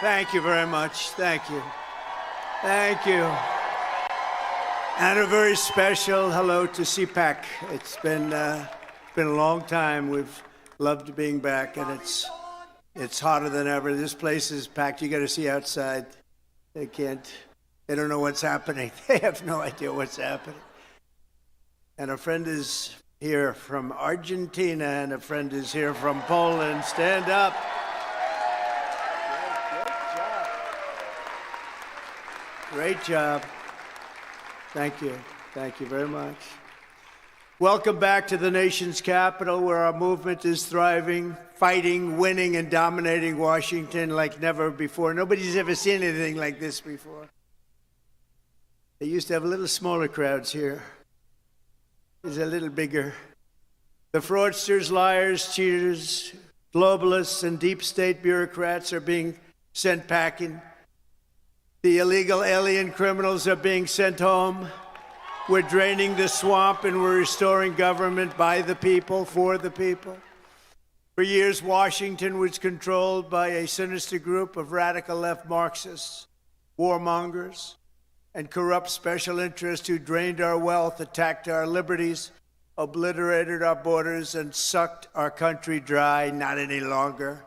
Thank you very much. Thank you. Thank you. And a very special hello to Cpac. It's been a long time. We've loved being back, and it's hotter than ever. This place is packed. You got to see outside. They don't know what's happening. They have no idea what's happening. And a friend is here from Argentina, and a friend is here from Poland. Stand up. Great job. Thank you. Thank you very much. Welcome back to the nation's capital, where our movement is thriving, fighting, winning, and dominating Washington like never before. Nobody's ever seen anything like this before. They used to have little smaller crowds here. It's a little bigger. The fraudsters, liars, cheaters, globalists, and deep state bureaucrats are being sent packing. The illegal alien criminals are being sent home. We're draining the swamp, and we're restoring government by the people, for the people. For years, Washington was controlled by a sinister group of radical left Marxists, warmongers, and corrupt special interests who drained our wealth, attacked our liberties, obliterated our borders, and sucked our country dry. Not any longer.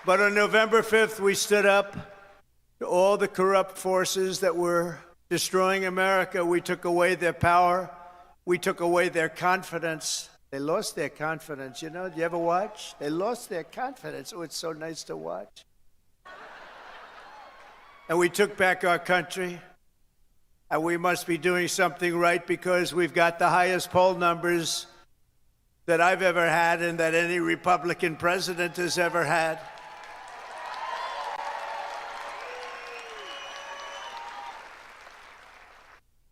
But on November 5th, we stood up to all the corrupt forces that were destroying America. We took away their power. We took away their confidence. They lost their confidence. You know, do you ever watch? They lost their confidence. Oh, it's so nice to watch. And we took back our country. And we must be doing something right, because we've got the highest poll numbers that I've ever had and that any Republican president has ever had.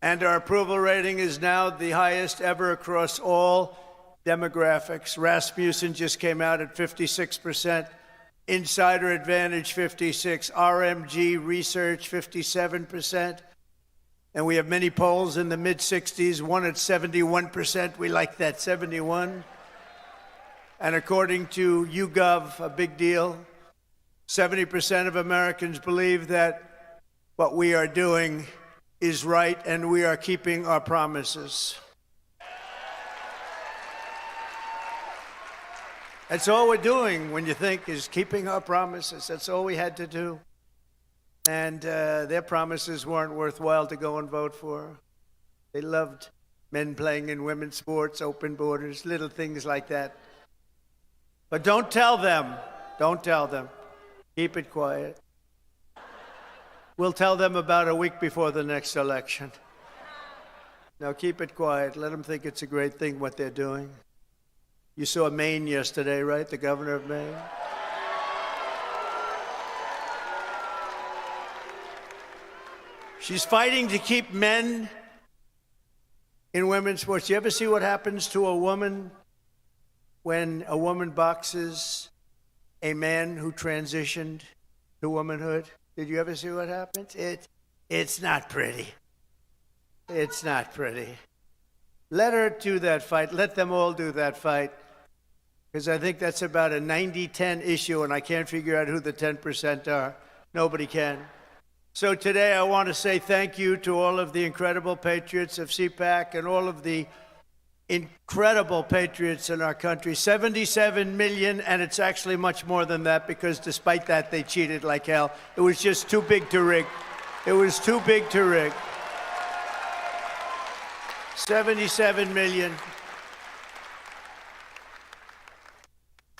And our approval rating is now the highest ever across all demographics. Rasmussen just came out at 56%. Insider Advantage, 56%. RMG Research, 57%. And we have many polls in the mid-60s, one at 71%. We like that, 71. And according to YouGov, a big deal, 70% of Americans believe that what we are doing is right, and we are keeping our promises. That's all we're doing, when you think, is keeping our promises. That's all we had to do. And their promises weren't worthwhile to go and vote for. They loved men playing in women's sports, open borders, little things like that. But don't tell them. Don't tell them. Keep it quiet. We'll tell them about a week before the next election. Now keep it quiet. Let them think it's a great thing what they're doing. You saw Maine yesterday, right? The governor of Maine. She's fighting to keep men in women's sports. You ever see what happens to a woman when a woman boxes a man who transitioned to womanhood? Did you ever see what happens? It's not pretty. It's not pretty. Let her do that fight. Let them all do that fight. Because I think that's about a 90-10 issue, and I can't figure out who the 10% are. Nobody can. So today I want to say thank you to all of the incredible patriots of Cpac and all of the incredible patriots in our country. 77 million, and it's actually much more than that, because despite that, they cheated like hell. It was just too big to rig. It was too big to rig. 77 million.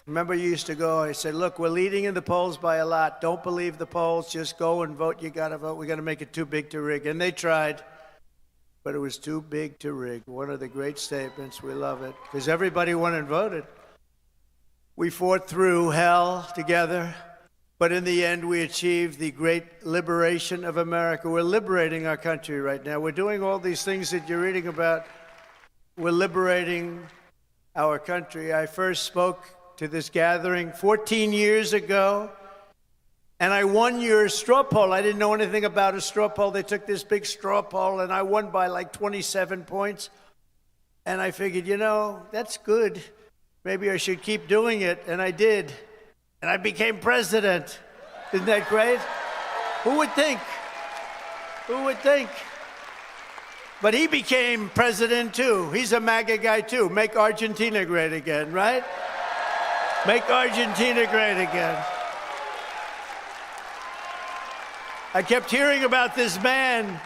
Remember, you used to go, I said, look, we're leading in the polls by a lot. Don't believe the polls. Just go and vote. You got to vote. We got to make it too big to rig. And they tried. But it was too big to rig. One of the great statements. We love it. Because everybody went and voted. We fought through hell together. But in the end, we achieved the great liberation of America. We're liberating our country right now. We're doing all these things that you're reading about. We're liberating our country. I first spoke to this gathering 14 years ago. And I won your straw poll. I didn't know anything about a straw poll. They took this big straw poll, and I won by like 27 points. And I figured, you know, that's good. Maybe I should keep doing it. And I did. and I became president. Isn't that great? Who would think? Who would think? But he became president too. He's a MAGA guy too. Make Argentina great again, right? Make Argentina great again. I kept hearing about this man.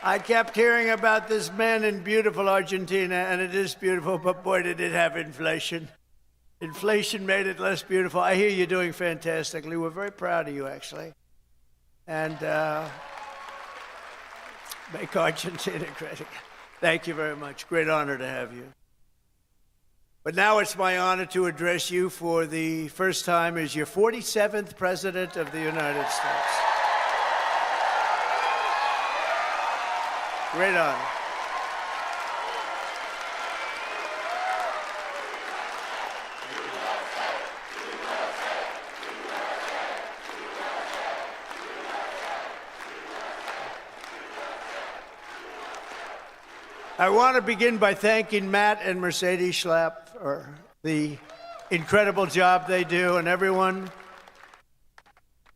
I kept hearing about this man in beautiful Argentina, and it is beautiful, but boy, did it have inflation. Inflation made it less beautiful. I hear you're doing fantastically. We're very proud of you, actually. And make Argentina great again. Thank you very much. Great honor to have you. But now it's my honor to address you for the first time as your 47th President of the United States. Great honor. I want to begin by thanking Matt and Mercedes Schlapp for the incredible job they do, and everyone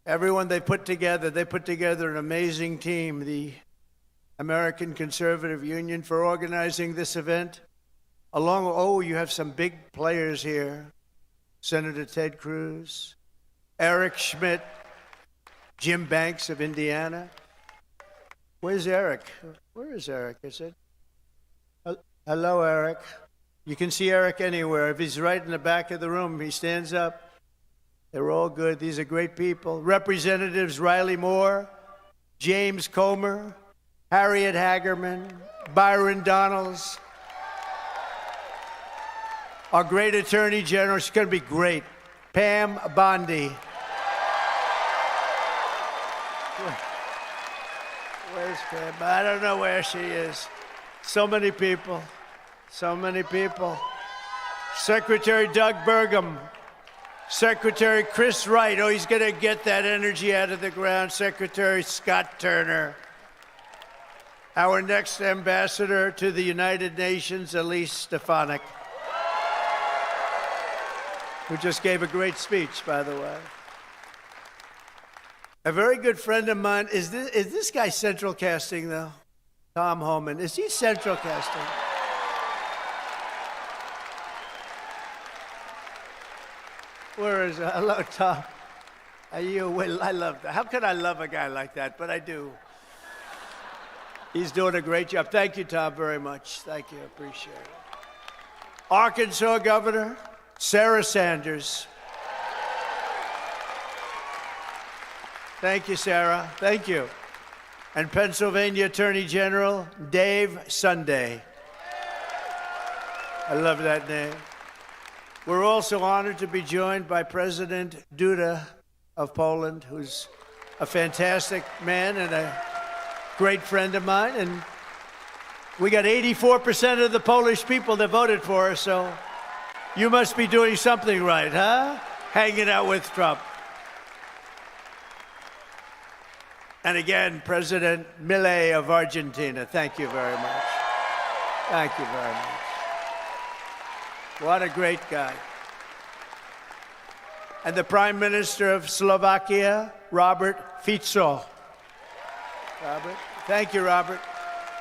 they put together. They put together an amazing team, the American Conservative Union, for organizing this event. You have some big players here. Senator Ted Cruz, Eric Schmidt, Jim Banks of Indiana. Where's Eric? Where is Eric? Is it? Hello, Eric. You can see Eric anywhere. If he's right in the back of the room, he stands up. They're all good. These are great people. Representatives Riley Moore, James Comer, Harriet Hagerman, Byron Donalds. Our great Attorney General, she's going to be great, Pam Bondi. Where's Pam? I don't know where she is. So many people. So many people. Secretary Doug Burgum. Secretary Chris Wright. Oh, he's going to get that energy out of the ground. Secretary Scott Turner. Our next ambassador to the United Nations, Elise Stefanik, who just gave a great speech, by the way. A very good friend of mine. Is this guy central casting, though? Tom Homan. Is he central casting? Where is it? Hello, Tom. Are you? Well, I love that. How could I love a guy like that? But I do. He's doing a great job. Thank you, Tom, very much. Thank you. Appreciate it. Arkansas Governor Sarah Sanders. Thank you, Sarah. Thank you. And Pennsylvania Attorney General Dave Sunday. I love that name. We're also honored to be joined by President Duda of Poland, who's a fantastic man and a great friend of mine. And we got 84% of the Polish people that voted for us, so you must be doing something right, huh? Hanging out with Trump. And again, President Milei of Argentina. Thank you very much. Thank you very much. What a great guy. And the Prime Minister of Slovakia, Robert Fico. Robert. Thank you, Robert.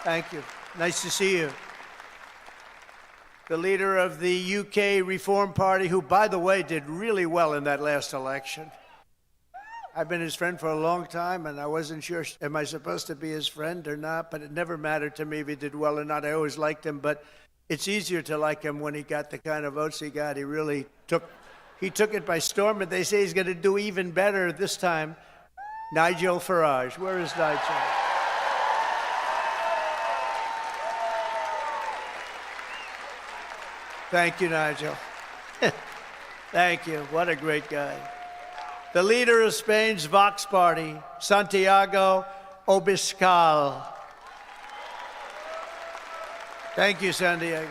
Thank you. Nice to see you. The leader of the UK Reform Party, who, by the way, did really well in that last election. I've been his friend for a long time, and I wasn't sure, am I supposed to be his friend or not? But it never mattered to me if he did well or not. I always liked him, but it's easier to like him when he got the kind of votes he got. He really took it by storm, and they say he's going to do even better this time. Nigel Farage. Where is Nigel? Thank you, Nigel. Thank you. What a great guy. The leader of Spain's Vox Party, Santiago Abascal. Thank you, Santiago.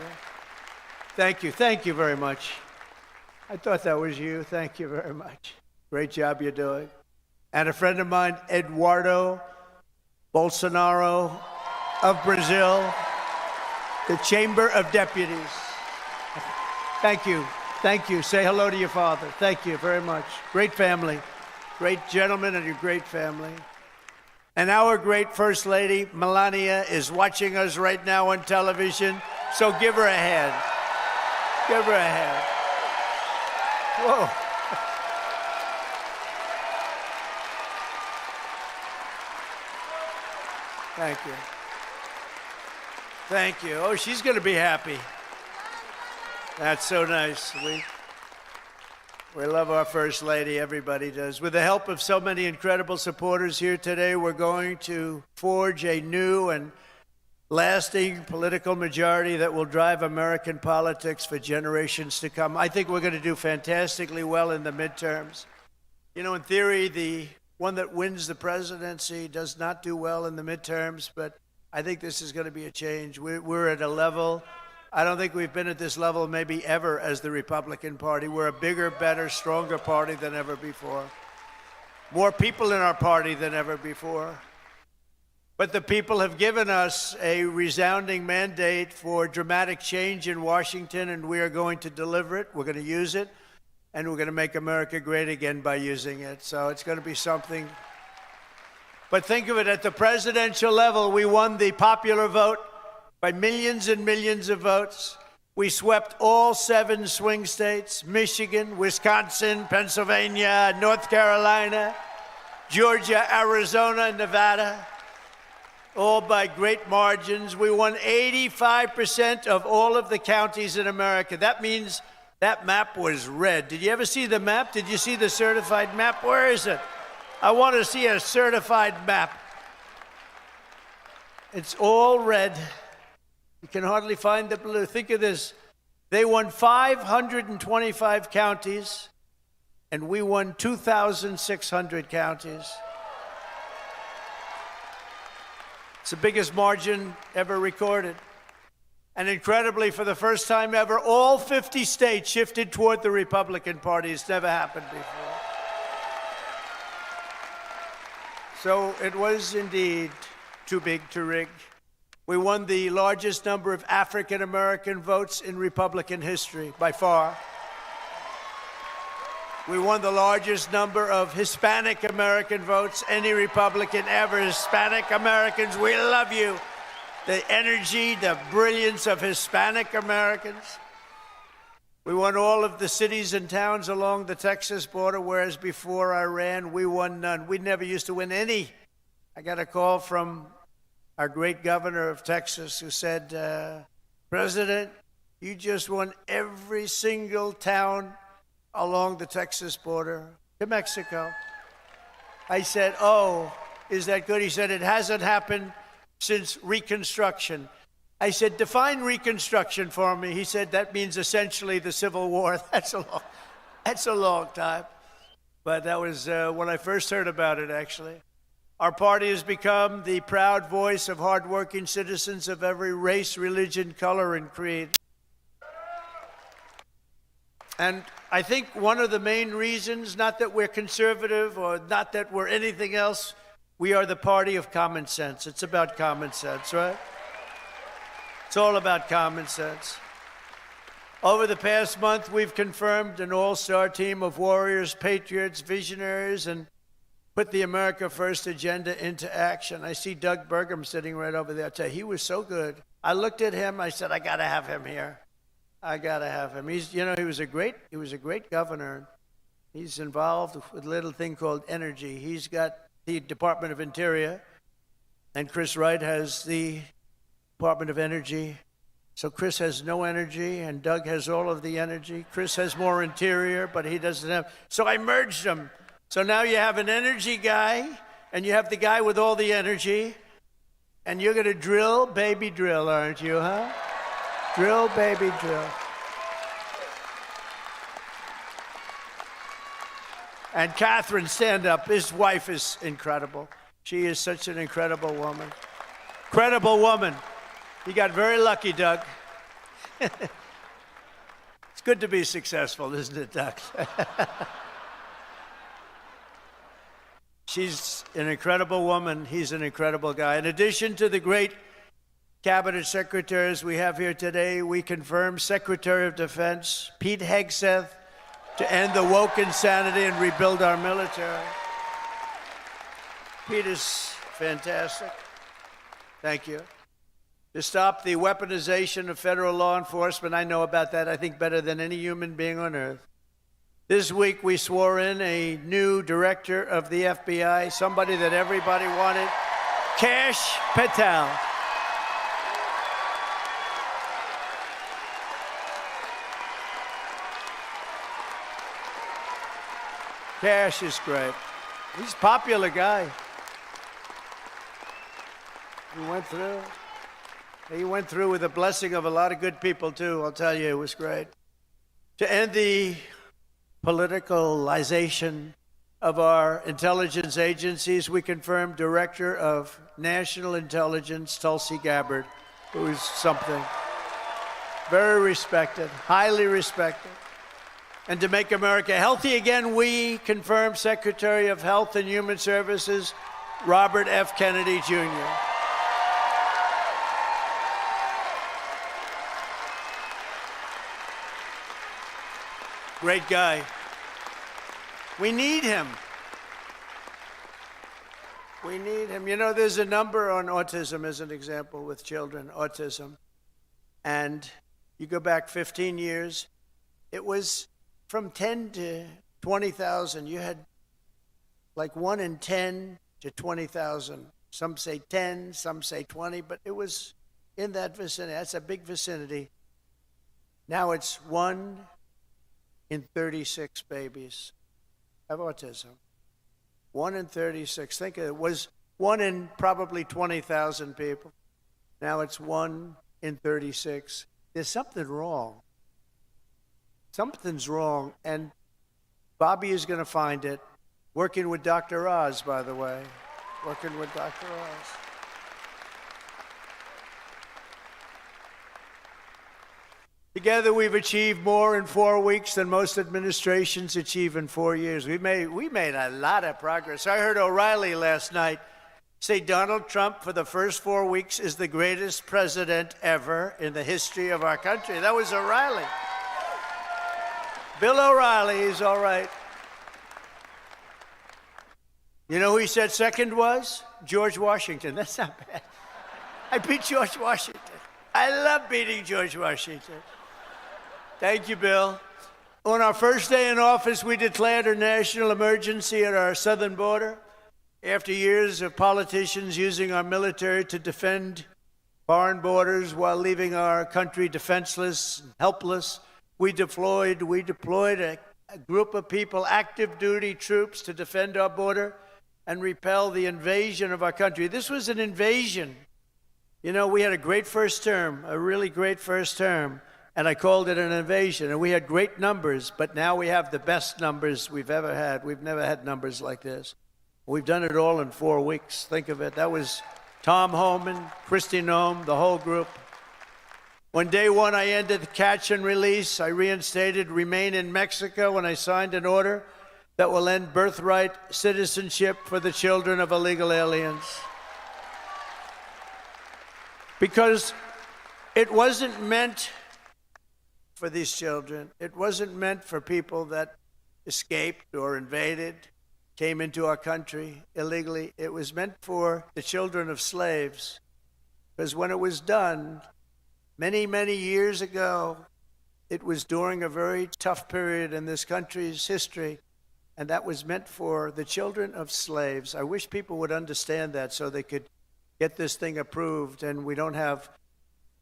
Thank you. Thank you very much. I thought that was you. Thank you very much. Great job you're doing. And a friend of mine, Eduardo Bolsonaro of Brazil, the Chamber of Deputies. Thank you. Thank you. Say hello to your father. Thank you very much. Great family. Great gentleman and your great family. And our great First Lady, Melania, is watching us right now on television, so give her a hand. Give her a hand. Whoa. Thank you. Thank you. Oh, she's going to be happy. That's so nice. We love our First Lady. Everybody does. With the help of so many incredible supporters here today, we're going to forge a new and lasting political majority that will drive American politics for generations to come. I think we're going to do fantastically well in the midterms. You know, in theory, the one that wins the presidency does not do well in the midterms, but I think this is going to be a change. We're at a level, I don't think we've been at this level maybe ever as the Republican Party. We're a bigger, better, stronger party than ever before. More people in our party than ever before. But the people have given us a resounding mandate for dramatic change in Washington, and we are going to deliver it. We're going to use it, and we're going to make America great again by using it. So it's going to be something. But think of it, at the presidential level, we won the popular vote by millions and millions of votes. We swept all 7 swing states: Michigan, Wisconsin, Pennsylvania, North Carolina, Georgia, Arizona, Nevada, all by great margins. We won 85% of all of the counties in America. That means that map was red. Did you ever see the map? Did you see the certified map? Where is it? I want to see a certified map. It's all red. You can hardly find the blue. Think of this. They won 525 counties, and we won 2,600 counties. It's the biggest margin ever recorded. And incredibly, for the first time ever, all 50 states shifted toward the Republican Party. It's never happened before. So it was indeed too big to rig. We won the largest number of African American votes in Republican history, by far. We won the largest number of Hispanic American votes, any Republican ever. Hispanic Americans, we love you. The energy, the brilliance of Hispanic Americans. We won all of the cities and towns along the Texas border, whereas before I ran, we won none. We never used to win any. I got a call from our great governor of Texas who said, President, you just won every single town along the Texas border to Mexico. I said, oh, is that good? He said, it hasn't happened since Reconstruction. I said, define Reconstruction for me. He said, that means essentially the Civil War. That's a long time. But that was when I first heard about it, actually. Our party has become the proud voice of hardworking citizens of every race, religion, color, and creed. And I think one of the main reasons, not that we're conservative or not that we're anything else, we are the party of common sense. It's about common sense, right? It's all about common sense. Over the past month, we've confirmed an all-star team of warriors, patriots, visionaries, and put the America First agenda into action. I see Doug Burgum sitting right over there. I tell you, he was so good. I looked at him. I said, I got to have him here. I got to have him. He was a great governor. He's involved with a little thing called energy. He's got the Department of Interior, and Chris Wright has the Department of Energy. So Chris has no energy, and Doug has all of the energy. Chris has more interior, but he doesn't have. So I merged them. So now you have an energy guy, and you have the guy with all the energy, and you're going to drill, baby, drill, aren't you, huh? Drill, baby, drill. And Catherine, stand up. His wife is incredible. She is such an incredible woman. Incredible woman. You got very lucky, Doug. It's good to be successful, isn't it, Doug? She's an incredible woman. He's an incredible guy. In addition to the great cabinet secretaries we have here today. We confirm Secretary of Defense Pete Hegseth to end the woke insanity and rebuild our military. Pete is fantastic. Thank you. To stop the weaponization of federal law enforcement, I know about that, I think, better than any human being on earth. This week, we swore in a new director of the FBI, somebody that everybody wanted, Kash Patel. Kash is great. He's a popular guy. He went through with the blessing of a lot of good people, too. I'll tell you, it was great. To end the politicalization of our intelligence agencies, we confirmed Director of National Intelligence, Tulsi Gabbard, who is something. Very respected, highly respected. And to make America healthy again, we confirmed Secretary of Health and Human Services, Robert F. Kennedy, Jr. Great guy. We need him. We need him. You know, there's a number on autism as an example with children, autism. And you go back 15 years, it was from 10 to 20,000. You had like 1 in 10 to 20,000. Some say 10, some say 20, but it was in that vicinity. That's a big vicinity. Now it's 1 in 36 babies have autism. 1 in 36. Think of it. It was 1 in probably 20,000 people. Now it's 1 in 36. There's something wrong. Something's wrong, and Bobby is going to find it. Working with Dr. Oz, by the way. Working with Dr. Oz. Together, we've achieved more in 4 weeks than most administrations achieve in 4 years. We made a lot of progress. I heard O'Reilly last night say Donald Trump, for the first 4 weeks, is the greatest president ever in the history of our country. That was O'Reilly. Bill O'Reilly is all right. You know who he said second was? George Washington. That's not bad. I beat George Washington. I love beating George Washington. Thank you, Bill. On our first day in office, we declared a national emergency at our southern border. After years of politicians using our military to defend foreign borders while leaving our country defenseless and helpless, we deployed a group of people, active duty troops, to defend our border and repel the invasion of our country. This was an invasion. You know, we had a great first term, a really great first term, and I called it an invasion. And we had great numbers, but now we have the best numbers we've ever had. We've never had numbers like this. We've done it all in 4 weeks. Think of it. That was Tom Homan, Kristi Noem, the whole group. On day one, I ended the catch and release. I reinstated remain in Mexico when I signed an order that will end birthright citizenship for the children of illegal aliens. Because it wasn't meant for these children. It wasn't meant for people that escaped or invaded, came into our country illegally. It was meant for the children of slaves. Because when it was done, many, many years ago, it was during a very tough period in this country's history, and that was meant for the children of slaves. I wish people would understand that so they could get this thing approved, and we don't have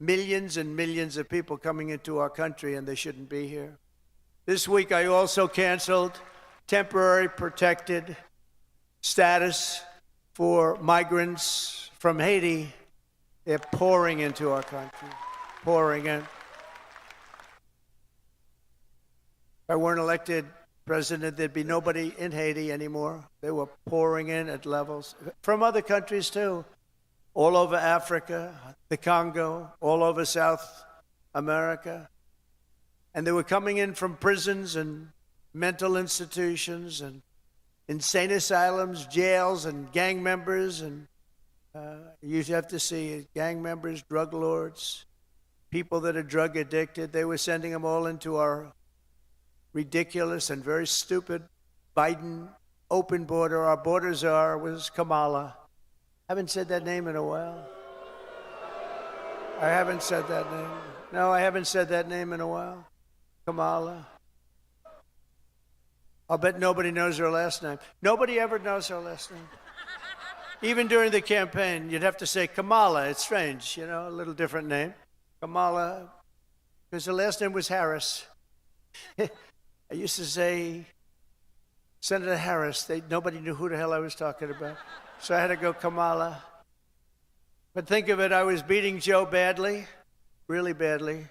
millions and millions of people coming into our country, and they shouldn't be here. This week, I also canceled temporary protected status for migrants from Haiti. They're pouring into our country. Pouring in. If I weren't elected president, there'd be nobody in Haiti anymore. They were pouring in at levels from other countries too, all over Africa, the Congo, all over South America. And they were coming in from prisons and mental institutions and insane asylums, jails, and gang members and You have to see gang members, drug lords, people that are drug addicted. They were sending them all into our ridiculous and very stupid Biden open border. Our border czar was Kamala. Haven't said that name in a while. I haven't said that name. No, I haven't said that name in a while. Kamala. I'll bet nobody knows her last name. Nobody ever knows her last name. Even during the campaign, you'd have to say Kamala. It's strange, you know, a little different name. Kamala, because her last name was Harris. I used to say Senator Harris. Nobody knew who the hell I was talking about. So I had to go Kamala. But think of it, I was beating Joe badly, really badly,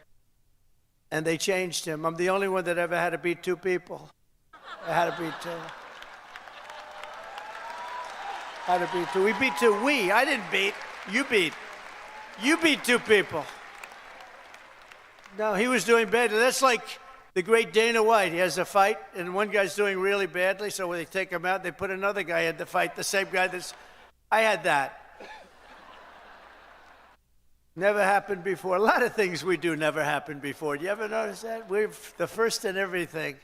and they changed him. I'm the only one that ever had to beat two people. I had to beat two. Had to beat two. We beat two. I didn't beat. You beat. You beat two people. No, he was doing badly. That's like the great Dana White. He has a fight, and one guy's doing really badly, so when they take him out, they put another guy in the fight, the same guy that's... I had that. Never happened before. A lot of things we do never happened before. Do you ever notice that? We're the first in everything.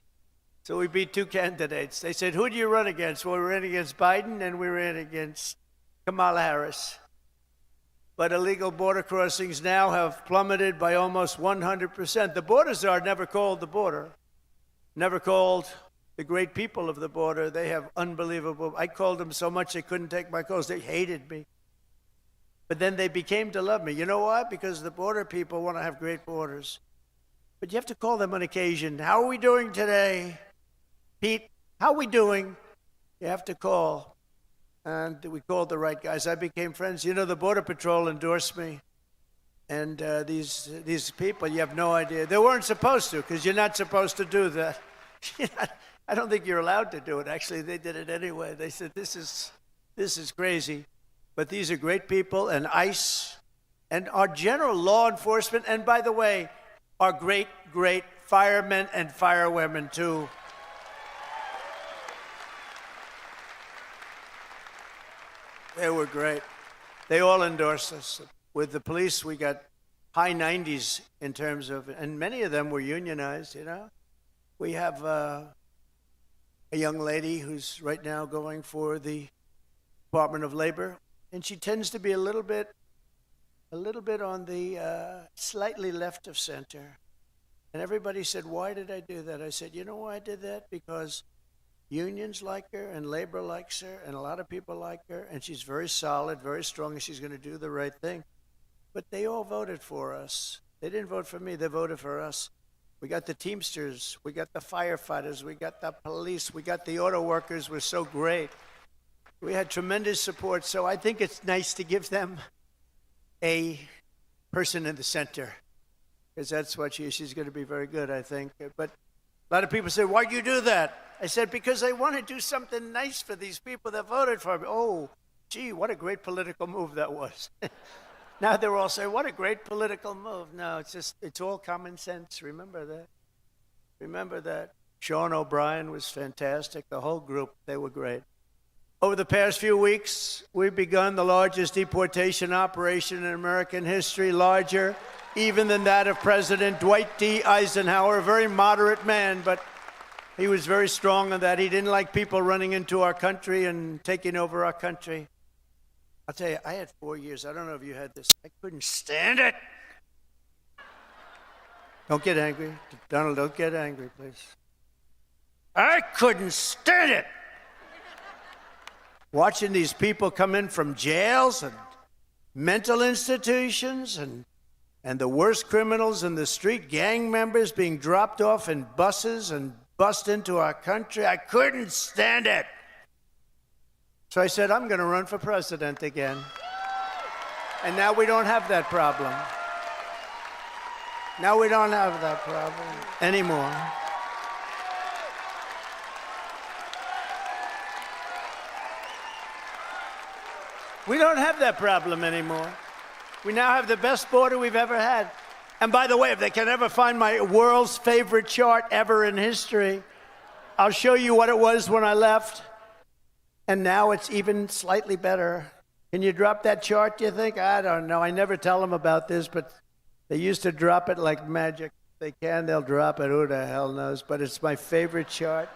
So we beat two candidates. They said, who do you run against? Well, we ran against Biden and we ran against Kamala Harris. But illegal border crossings now have plummeted by almost 100%. The border czar never called the border, never called the great people of the border. They have unbelievable... I called them so much they couldn't take my calls. They hated me. But then they became to love me. You know why? Because the border people want to have great borders. But you have to call them on occasion. How are we doing today? Pete, how are we doing? You have to call. And we called the right guys. I became friends. You know, the Border Patrol endorsed me. And these people, you have no idea. They weren't supposed to, because you're not supposed to do that. I don't think you're allowed to do it. Actually, they did it anyway. They said, this is crazy. But these are great people, and ICE, and our general law enforcement, and by the way, our great, great firemen and firewomen, too. They were great. They all endorsed us. With the police, we got high 90s in terms of, and many of them were unionized, you know. We have a young lady who's right now going for the Department of Labor, and she tends to be a little bit on the slightly left of center. And everybody said, why did I do that? I said, you know why I did that? Because unions like her and labor likes her and a lot of people like her, and she's very solid, very strong, and she's going to do the right thing. But they all voted for us. They didn't vote for me, they voted for us. We got the Teamsters, we got the firefighters, we got the police, we got the auto workers, were so great. We had tremendous support, so I think it's nice to give them a person in the center, because that's what she's going to be very good, I think. But a lot of people say, why'd you do that? I said, because I want to do something nice for these people that voted for me. Oh, gee, what a great political move that was. Now they're all saying, what a great political move. No, it's all common sense. Remember that. Remember that. Sean O'Brien was fantastic. The whole group, they were great. Over the past few weeks, we've begun the largest deportation operation in American history, larger even than that of President Dwight D. Eisenhower, a very moderate man, but he was very strong on that. He didn't like people running into our country and taking over our country. I'll tell you, I had 4 years. I don't know if you had this. I couldn't stand it. Don't get angry. Donald, don't get angry, please. I couldn't stand it. Watching these people come in from jails and mental institutions and the worst criminals in the street, gang members being dropped off in buses and bussed into our country. I couldn't stand it. So I said, I'm going to run for president again. And now we don't have that problem. Now we don't have that problem anymore. We don't have that problem anymore. We now have the best border we've ever had. And by the way, if they can ever find my world's favorite chart ever in history, I'll show you what it was when I left. And now it's even slightly better. Can you drop that chart, do you think? I don't know. I never tell them about this, but they used to drop it like magic. If they can, they'll drop it. Who the hell knows? But it's my favorite chart.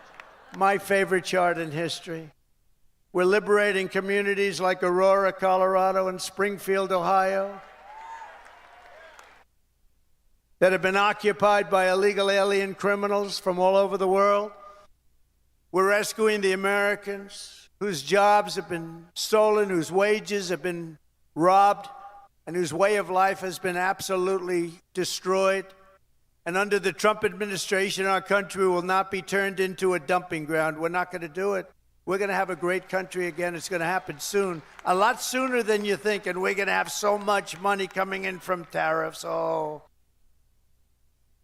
My favorite chart in history. We're liberating communities like Aurora, Colorado, and Springfield, Ohio, that have been occupied by illegal alien criminals from all over the world. We're rescuing the Americans whose jobs have been stolen, whose wages have been robbed, and whose way of life has been absolutely destroyed. And under the Trump administration, our country will not be turned into a dumping ground. We're not going to do it. We're going to have a great country again. It's going to happen soon, a lot sooner than you think, and we're going to have so much money coming in from tariffs. Oh,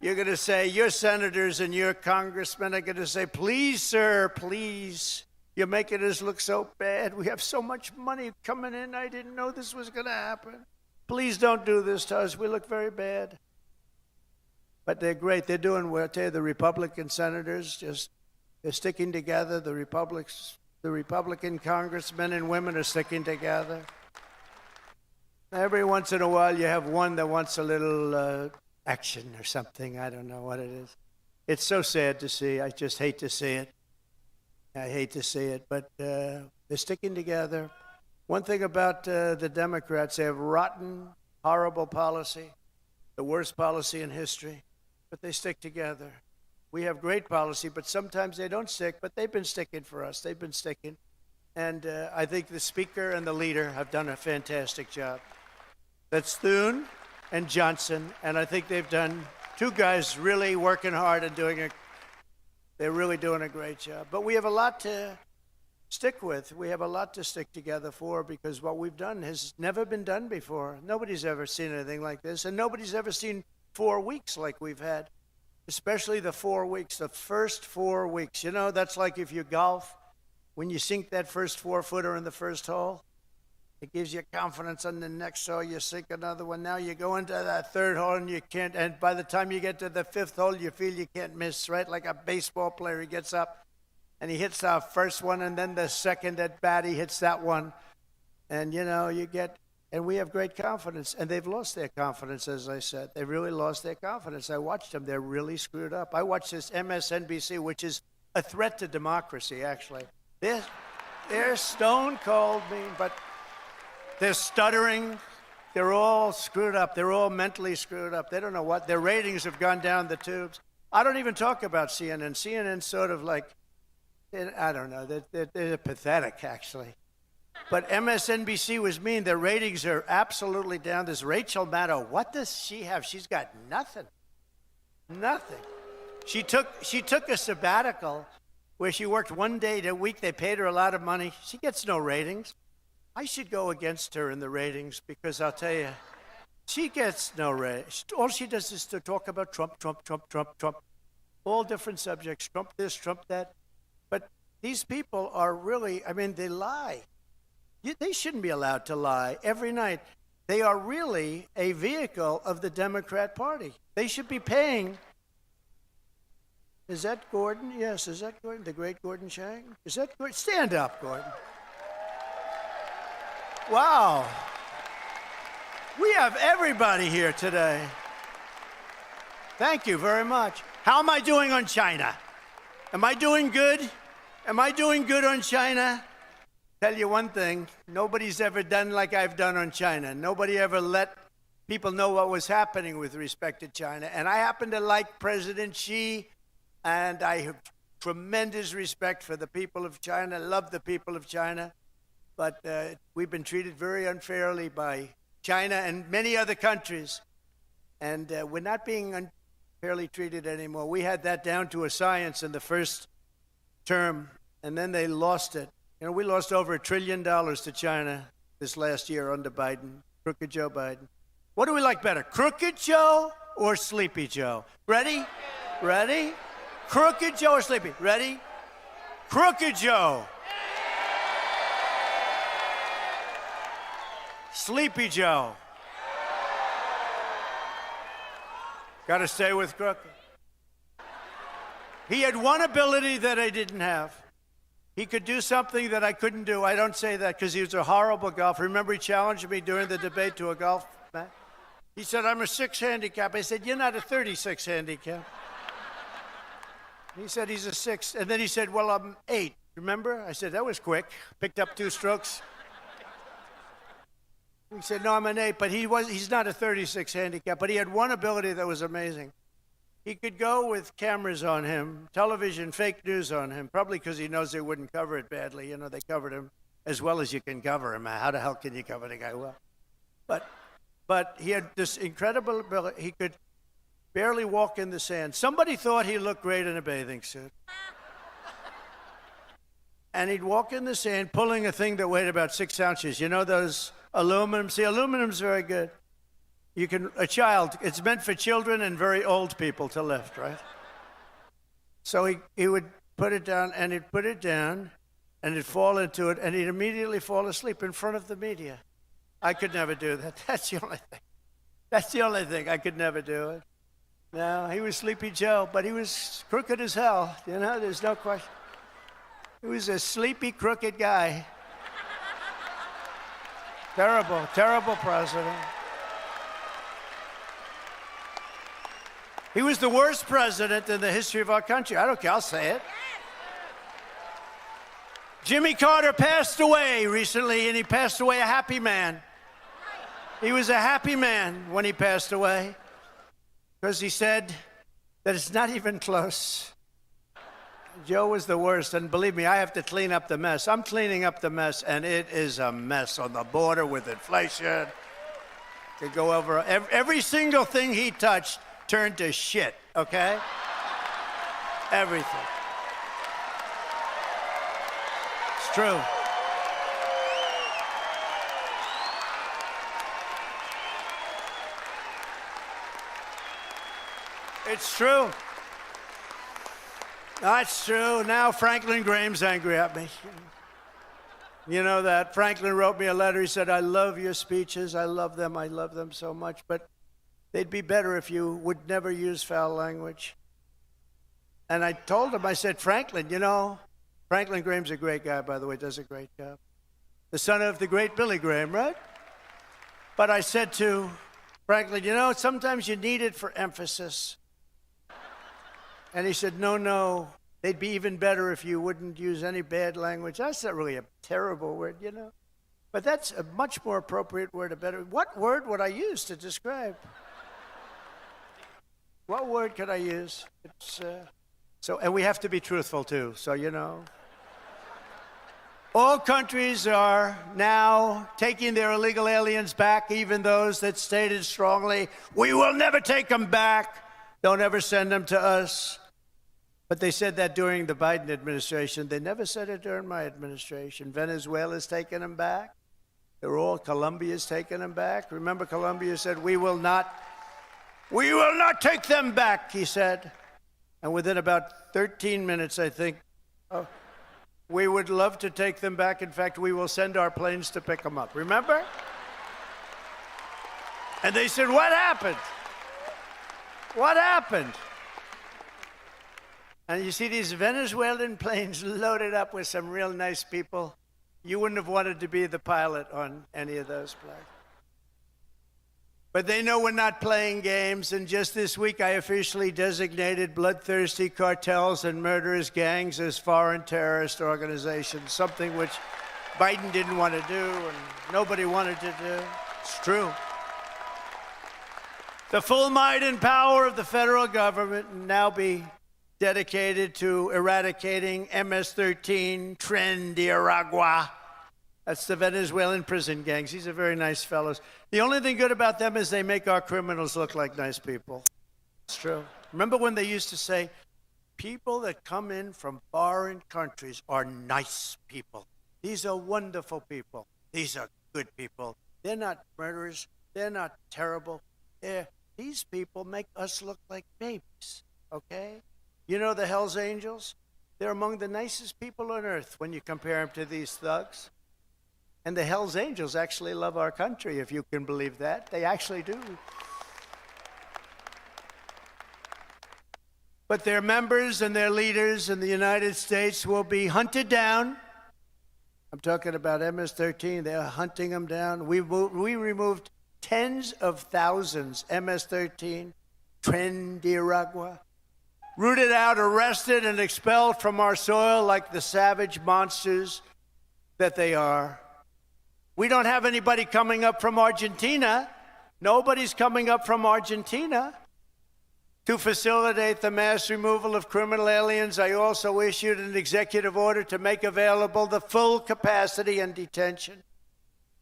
you're going to say, your senators and your congressmen are going to say, please, sir, please. You're making us look so bad. We have so much money coming in. I didn't know this was going to happen. Please don't do this to us. We look very bad. But they're great. They're doing well. I tell you, the Republican senators they're sticking together. The Republican congressmen and women are sticking together. Every once in a while, you have one that wants a little action or something. I don't know what it is. It's so sad to see. I just hate to see it. I hate to see it, but they're sticking together. One thing about the Democrats, they have rotten, horrible policy, the worst policy in history, but they stick together. We have great policy, but sometimes they don't stick, but they've been sticking for us. They've been sticking. And I think the speaker and the leader have done a fantastic job. That's Thune and Johnson, and I think they've done, two guys really working hard and they're really doing a great job. But we have a lot to stick with. We have a lot to stick together for, because what we've done has never been done before. Nobody's ever seen anything like this, and nobody's ever seen 4 weeks like we've had, especially the 4 weeks, the first 4 weeks. You know, that's like if you golf, when you sink that first 4-footer in the first hole, it gives you confidence on the next hole. You sink another one. Now you go into that third hole and you can't, and by the time you get to the fifth hole, you feel you can't miss, right? Like a baseball player, he gets up and he hits our first one, and then the second at bat, he hits that one. And, you know, and we have great confidence. And they've lost their confidence, as I said. They really lost their confidence. I watched them. They're really screwed up. I watched this MSNBC, which is a threat to democracy, actually. They're stone cold mean, but they're stuttering. They're all screwed up. They're all mentally screwed up. They don't know what. Their ratings have gone down the tubes. I don't even talk about CNN. CNN's sort of like, I don't know. They're pathetic, actually. But MSNBC was mean. Their ratings are absolutely down. This Rachel Maddow, what does she have? She's got nothing. Nothing. She took a sabbatical where she worked 1 day a week. They paid her a lot of money. She gets no ratings. I should go against her in the ratings, because I'll tell you, she gets no ratings. All she does is to talk about Trump, Trump, Trump, Trump, Trump. All different subjects, Trump this, Trump that. But these people are really, I mean, they lie. They shouldn't be allowed to lie every night. They are really a vehicle of the Democrat Party. They should be paying. Is that Gordon? Yes, is that Gordon? The great Gordon Chang? Is that Gordon? Stand up, Gordon. Wow. We have everybody here today. Thank you very much. How am I doing on China? Am I doing good? Am I doing good on China? Tell you one thing, nobody's ever done like I've done on China. Nobody ever let people know what was happening with respect to China. And I happen to like President Xi, and I have tremendous respect for the people of China, love the people of China. But we've been treated very unfairly by China and many other countries. And we're not being unfairly treated anymore. We had that down to a science in the first term, and then they lost it. You know, we lost over $1 trillion to China this last year under Biden, Crooked Joe Biden. What do we like better, Crooked Joe or Sleepy Joe? Ready? Ready? Crooked Joe or Sleepy? Ready? Crooked Joe. Sleepy Joe. Got to stay with Crooked. He had one ability that I didn't have. He could do something that I couldn't do. I don't say that because he was a horrible golfer. Remember, he challenged me during the debate to a golf match? He said, I'm a 6 handicap. I said, you're not a 36 handicap. He said he's a 6. And then he said, well, I'm 8. Remember? I said, that was quick. Picked up 2 strokes. He said, no, I'm an 8. But he's not a 36 handicap. But he had one ability that was amazing. He could go with cameras on him, television, fake news on him, probably because he knows they wouldn't cover it badly. You know, they covered him as well as you can cover him. How the hell can you cover the guy well? But he had this incredible ability. He could barely walk in the sand. Somebody thought he looked great in a bathing suit. And he'd walk in the sand pulling a thing that weighed about 6 ounces. You know those aluminum? See, aluminum's very good. A child, it's meant for children and very old people to lift, right? So he would put it down, and he'd put it down, and he'd fall into it, and he'd immediately fall asleep in front of the media. I could never do that. That's the only thing. That's the only thing. I could never do it. No, he was Sleepy Joe, but he was crooked as hell. You know, there's no question. He was a sleepy, crooked guy. Terrible, terrible president. He was the worst president in the history of our country. I don't care, I'll say it. Jimmy Carter passed away recently, and he passed away a happy man. He was a happy man when he passed away because he said that it's not even close. Joe was the worst, and believe me, I have to clean up the mess. I'm cleaning up the mess, and it is a mess on the border with inflation. To go over every single thing he touched turned to shit, okay? Everything. It's true. It's true. That's true. Now Franklin Graham's angry at me. You know that. Franklin wrote me a letter. He said, I love your speeches. I love them so much. But they'd be better if you would never use foul language. And I told him, I said, Franklin, you know, Franklin Graham's a great guy, by the way, does a great job. The son of the great Billy Graham, right? But I said to Franklin, you know, sometimes you need it for emphasis. And he said, no, they'd be even better if you wouldn't use any bad language. That's not really a terrible word, you know. But that's a much more appropriate word, a better. What word would I use to describe? What word could I use? And we have to be truthful too, so you know. All countries are now taking their illegal aliens back, even those that stated strongly, we will never take them back. Don't ever send them to us. But they said that during the Biden administration. They never said it during my administration. Venezuela's taking them back. Colombia's taking them back. Remember, Colombia said, we will not take them back, he said. And within about 13 minutes, I think, we would love to take them back. In fact, we will send our planes to pick them up. Remember? And they said, what happened? What happened? And you see these Venezuelan planes loaded up with some real nice people. You wouldn't have wanted to be the pilot on any of those planes. But they know we're not playing games, and just this week I officially designated bloodthirsty cartels and murderous gangs as foreign terrorist organizations, something which Biden didn't want to do and nobody wanted to do. It's true. The full might and power of the federal government will now be dedicated to eradicating MS-13, Tren de Aragua. That's the Venezuelan prison gangs. These are very nice fellows. The only thing good about them is they make our criminals look like nice people. It's true. Remember when they used to say, people that come in from foreign countries are nice people. These are wonderful people. These are good people. They're not murderers. They're not terrible. These people make us look like babies, okay? You know the Hells Angels? They're among the nicest people on earth when you compare them to these thugs. And the Hells Angels actually love our country, if you can believe that. They actually do. but their members and their leaders in the United States will be hunted down. I'm talking about MS-13. They're hunting them down. We removed tens of thousands, MS-13, Trendiragua, rooted out, arrested, and expelled from our soil like the savage monsters that they are. We don't have anybody coming up from Argentina. Nobody's coming up from Argentina to facilitate the mass removal of criminal aliens. I also issued an executive order to make available the full capacity and detention.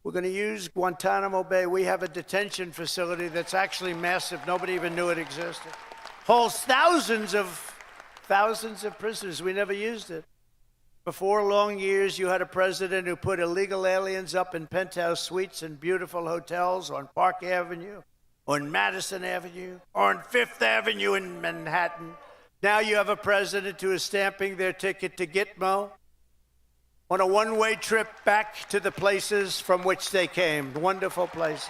We're going to use Guantanamo Bay. We have a detention facility that's actually massive. Nobody even knew it existed. Holds thousands of prisoners. We never used it. For 4 long years, you had a president who put illegal aliens up in penthouse suites and beautiful hotels on Park Avenue, on Madison Avenue, or on Fifth Avenue in Manhattan. Now you have a president who is stamping their ticket to Gitmo on a one-way trip back to the places from which they came. Wonderful places.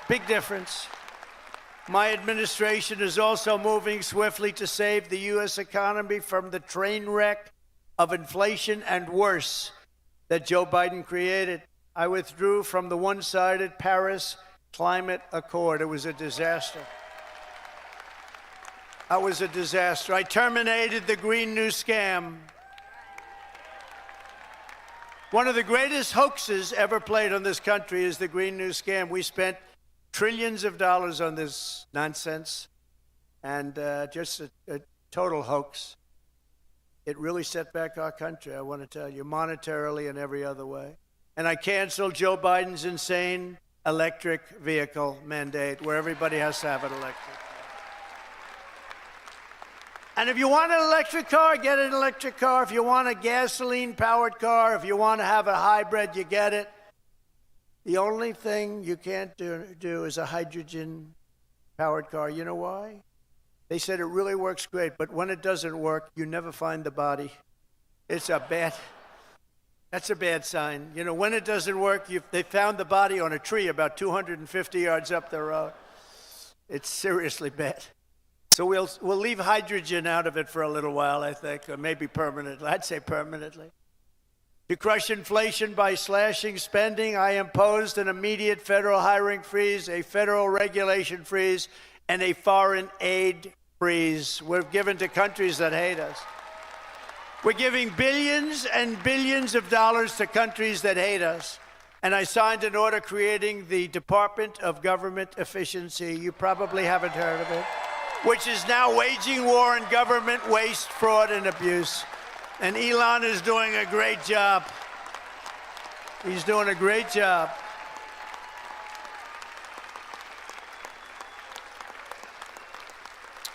Big difference. My administration is also moving swiftly to save the U.S. economy from the train wreck of inflation and worse that Joe Biden created. I withdrew from the one-sided Paris Climate Accord. It was a disaster. That was a disaster. I terminated the Green New Scam. One of the greatest hoaxes ever played on this country is the Green New Scam. We spent trillions of dollars on this nonsense, and just a total hoax. It really set back our country, I want to tell you, monetarily and every other way. And I canceled Joe Biden's insane electric vehicle mandate where everybody has to have an electric car. And if you want an electric car, get an electric car. If you want a gasoline-powered car, if you want to have a hybrid, you get it. The only thing you can't do is a hydrogen-powered car. You know why? They said it really works great, but when it doesn't work, you never find the body. That's a bad sign. You know, when it doesn't work, they found the body on a tree about 250 yards up the road. It's seriously bad. So we'll leave hydrogen out of it for a little while, I think, or maybe permanently. I'd say permanently. To crush inflation by slashing spending, I imposed an immediate federal hiring freeze, a federal regulation freeze, and a foreign aid freeze. We're given to countries that hate us. We're giving billions and billions of dollars to countries that hate us. And I signed an order creating the Department of Government Efficiency. You probably haven't heard of it, which is now waging war on government waste, fraud, and abuse. And Elon is doing a great job. He's doing a great job.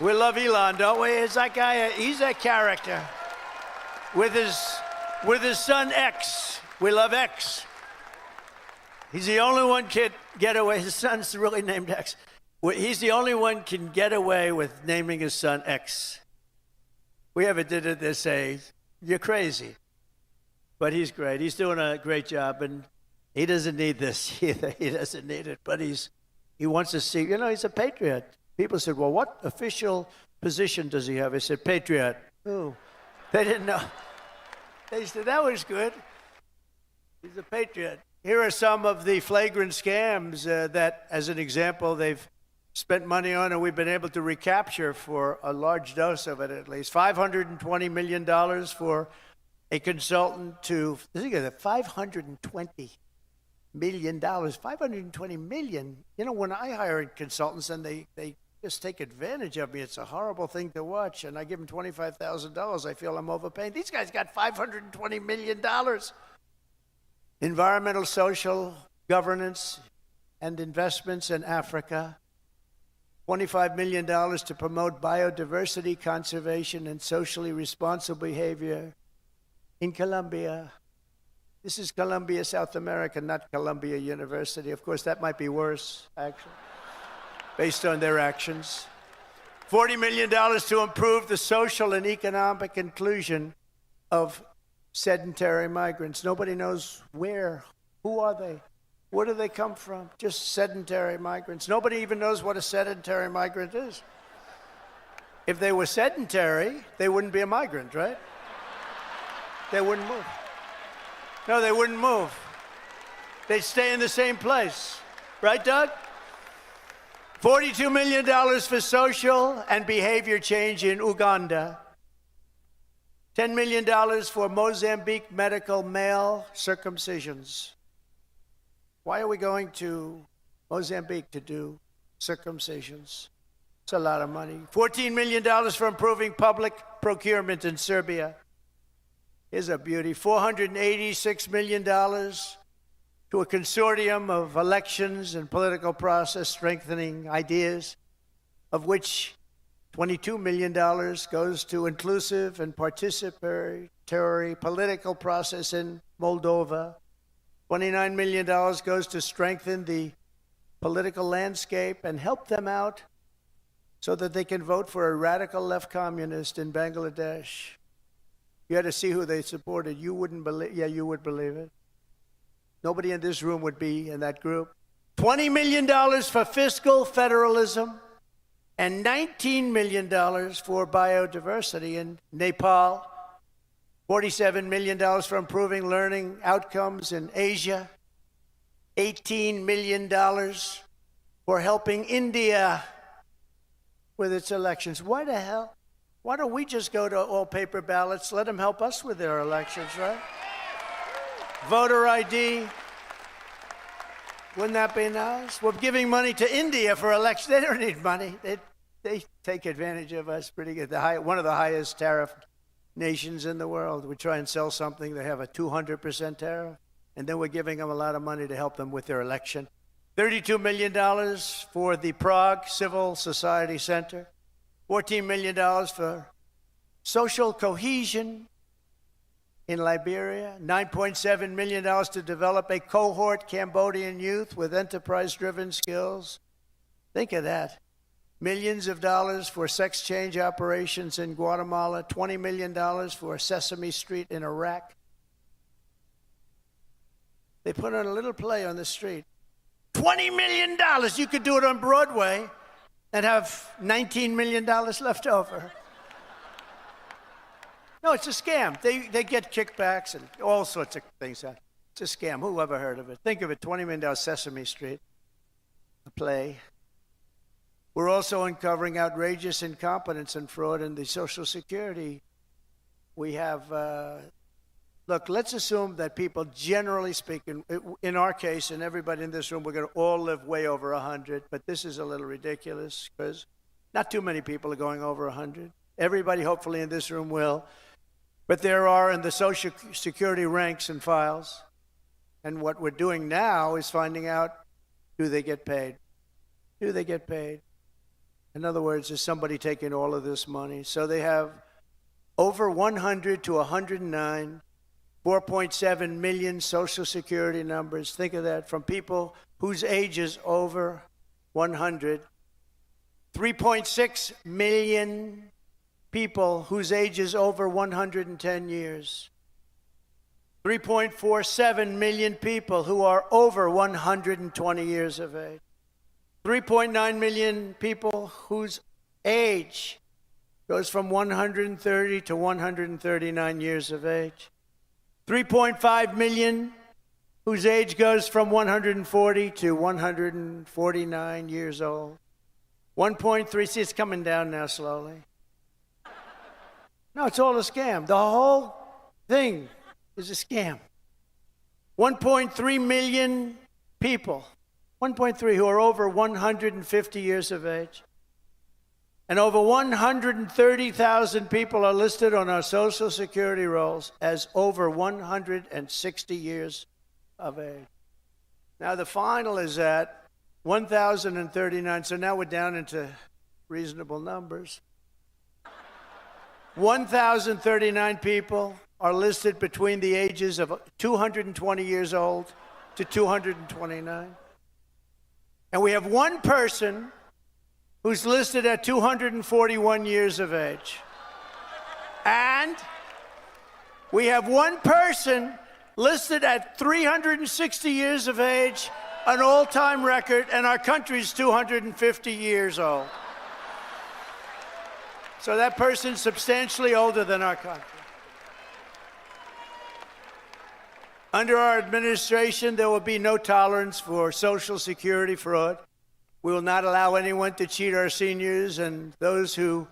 We love Elon, don't we? It's that guy, he's a character. With his son X. We love X. He's the only one can get away. His son's really named X. He's the only one can get away with naming his son X. We ever did it, they say, you're crazy. But he's great. He's doing a great job, and he doesn't need this either. He doesn't need it, but he wants to see, he's a patriot. People said, well, what official position does he have? I said, patriot. Oh, they didn't know. They said, that was good. He's a patriot. Here are some of the flagrant scams that, as an example, they've spent money on, and we've been able to recapture for a large dose of it at least. $520 million for a consultant to, think of it, $520 million. $520 million. When I hire consultants and they just take advantage of me, it's a horrible thing to watch. And I give them $25,000. I feel I'm overpaying. These guys got $520 million. Environmental, social, governance, and investments in Africa. $25 million to promote biodiversity, conservation, and socially responsible behavior in Colombia. This is Colombia, South America, not Columbia University. Of course, that might be worse, actually, based on their actions. $40 million to improve the social and economic inclusion of sedentary migrants. Nobody knows where. Who are they? Where do they come from? Just sedentary migrants. Nobody even knows what a sedentary migrant is. If they were sedentary, they wouldn't be a migrant, right? They wouldn't move. No, they wouldn't move. They'd stay in the same place. Right, Doug? $42 million for social and behavior change in Uganda. $10 million for Mozambique medical male circumcisions. Why are we going to Mozambique to do circumcisions? It's a lot of money. $14 million for improving public procurement in Serbia. Here's a beauty. $486 million to a consortium of elections and political process strengthening ideas, of which $22 million goes to inclusive and participatory political process in Moldova. $29 million goes to strengthen the political landscape and help them out so that they can vote for a radical left communist in Bangladesh. You had to see who they supported. You wouldn't believe, yeah, you would believe it. Nobody in this room would be in that group. $20 million for fiscal federalism and $19 million for biodiversity in Nepal. $47 million for improving learning outcomes in Asia. $18 million for helping India with its elections. Why the hell? Why don't we just go to all paper ballots? Let them help us with their elections, right? Voter ID. Wouldn't that be nice? We're giving money to India for elections. They don't need money. They take advantage of us pretty good. One of the highest tariff nations in the world. We try and sell something, they have a 200% tariff, and then we're giving them a lot of money to help them with their election. $32 million for the Prague Civil Society Center. $14 million for social cohesion in Liberia. $9.7 million to develop a cohort Cambodian youth with enterprise-driven skills. Think of that. Millions of dollars for sex change operations in Guatemala. $20 million for Sesame Street in Iraq. They put on a little play on the street. $20 million! You could do it on Broadway and have $19 million left over. No, it's a scam. They get kickbacks and all sorts of things. It's a scam. Who ever heard of it? Think of it, $20 million Sesame Street, a play. We're also uncovering outrageous incompetence and fraud in the Social Security. We have, look, let's assume that people, generally speaking, in our case, and everybody in this room, we're going to all live way over 100, but this is a little ridiculous because not too many people are going over 100. Everybody, hopefully, in this room will. But there are in the Social Security ranks and files. And what we're doing now is finding out, do they get paid? Do they get paid? In other words, is somebody taking all of this money? So they have over 100 to 109, 4.7 million Social Security numbers. Think of that, from people whose age is over 100. 3.6 million people whose age is over 110 years. 3.47 million people who are over 120 years of age. 3.9 million people whose age goes from 130 to 139 years of age. 3.5 million whose age goes from 140 to 149 years old. 1.3, see, it's coming down now slowly. No, it's all a scam. The whole thing is a scam. 1.3 million people, 1.3 who are over 150 years of age. And over 130,000 people are listed on our Social Security rolls as over 160 years of age. Now the final is at 1,039, so now we're down into reasonable numbers. 1,039 people are listed between the ages of 220 years old to 229. And we have one person who's listed at 241 years of age. And we have one person listed at 360 years of age, an all-time record, and our country's 250 years old. So that person's substantially older than our country. Under our administration, there will be no tolerance for Social Security fraud. We will not allow anyone to cheat our seniors, and those who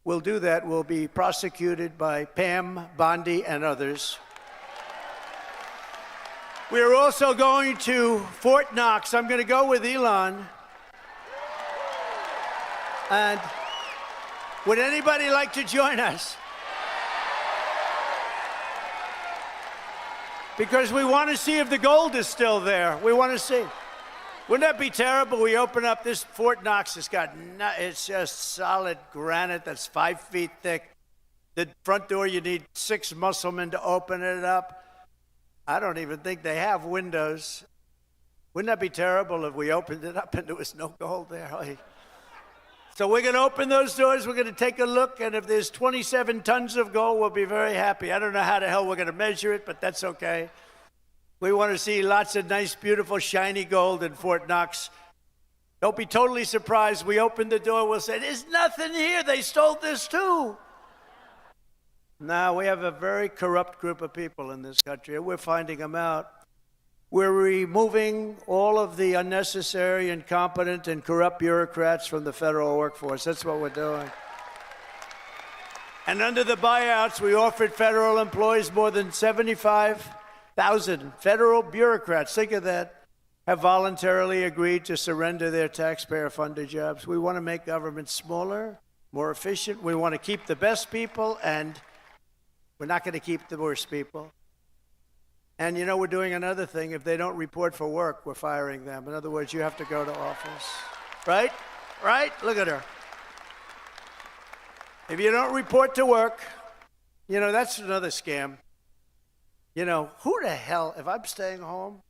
will do that will be prosecuted by Pam, Bondi, and others. We are also going to Fort Knox. I'm going to go with Elon. And would anybody like to join us? Because we want to see if the gold is still there. We want to see. Wouldn't that be terrible? We open up this Fort Knox. It's just solid granite that's 5 feet thick. The front door, you need 6 musclemen to open it up. I don't even think they have windows. Wouldn't that be terrible if we opened it up and there was no gold there? So we're going to open those doors. We're going to take a look. And if there's 27 tons of gold, we'll be very happy. I don't know how the hell we're going to measure it, but that's okay. We want to see lots of nice, beautiful, shiny gold in Fort Knox. Don't be totally surprised. We open the door, we'll say, there's nothing here. They stole this too. Now, we have a very corrupt group of people in this country, and we're finding them out. We're removing all of the unnecessary, incompetent, and corrupt bureaucrats from the federal workforce. That's what we're doing. And under the buyouts, we offered federal employees more than 75,000 federal bureaucrats, think of that, have voluntarily agreed to surrender their taxpayer-funded jobs. We want to make government smaller, more efficient. We want to keep the best people, and we're not going to keep the worst people. And, you know, we're doing another thing. If they don't report for work, we're firing them. In other words, you have to go to office. Right? Right? Look at her. If you don't report to work, you know, that's another scam. You know, who the hell, if I'm staying home,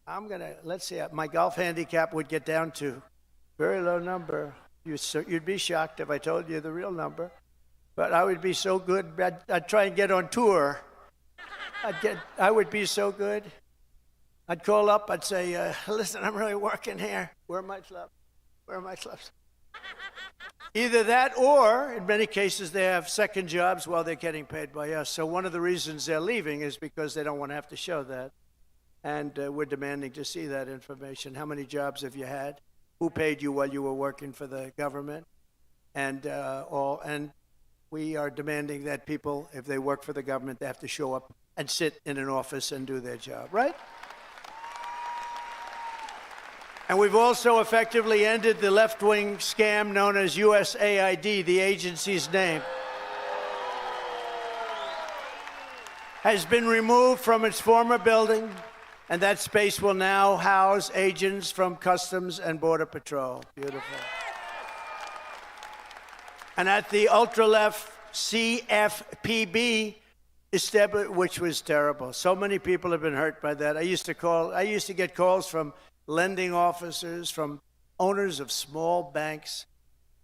I'm going to, let's see, my golf handicap would get down to very low number. You'd be shocked if I told you the real number. But I would be so good, I'd try and get on tour. I would be so good. I'd call up, I'd say, listen, I'm really working here. Where are my clubs? Where are my clubs? Either that or, in many cases, they have second jobs while they're getting paid by us. So one of the reasons they're leaving is because they don't want to have to show that. And we're demanding to see that information. How many jobs have you had? Who paid you while you were working for the government? And we are demanding that people, if they work for the government, they have to show up and sit in an office and do their job, right? And we've also effectively ended the left-wing scam known as USAID, the agency's name. Has been removed from its former building, and that space will now house agents from Customs and Border Patrol. Beautiful. And at the ultra-left CFPB, which was terrible. So many people have been hurt by that. I used to get calls from lending officers, from owners of small banks,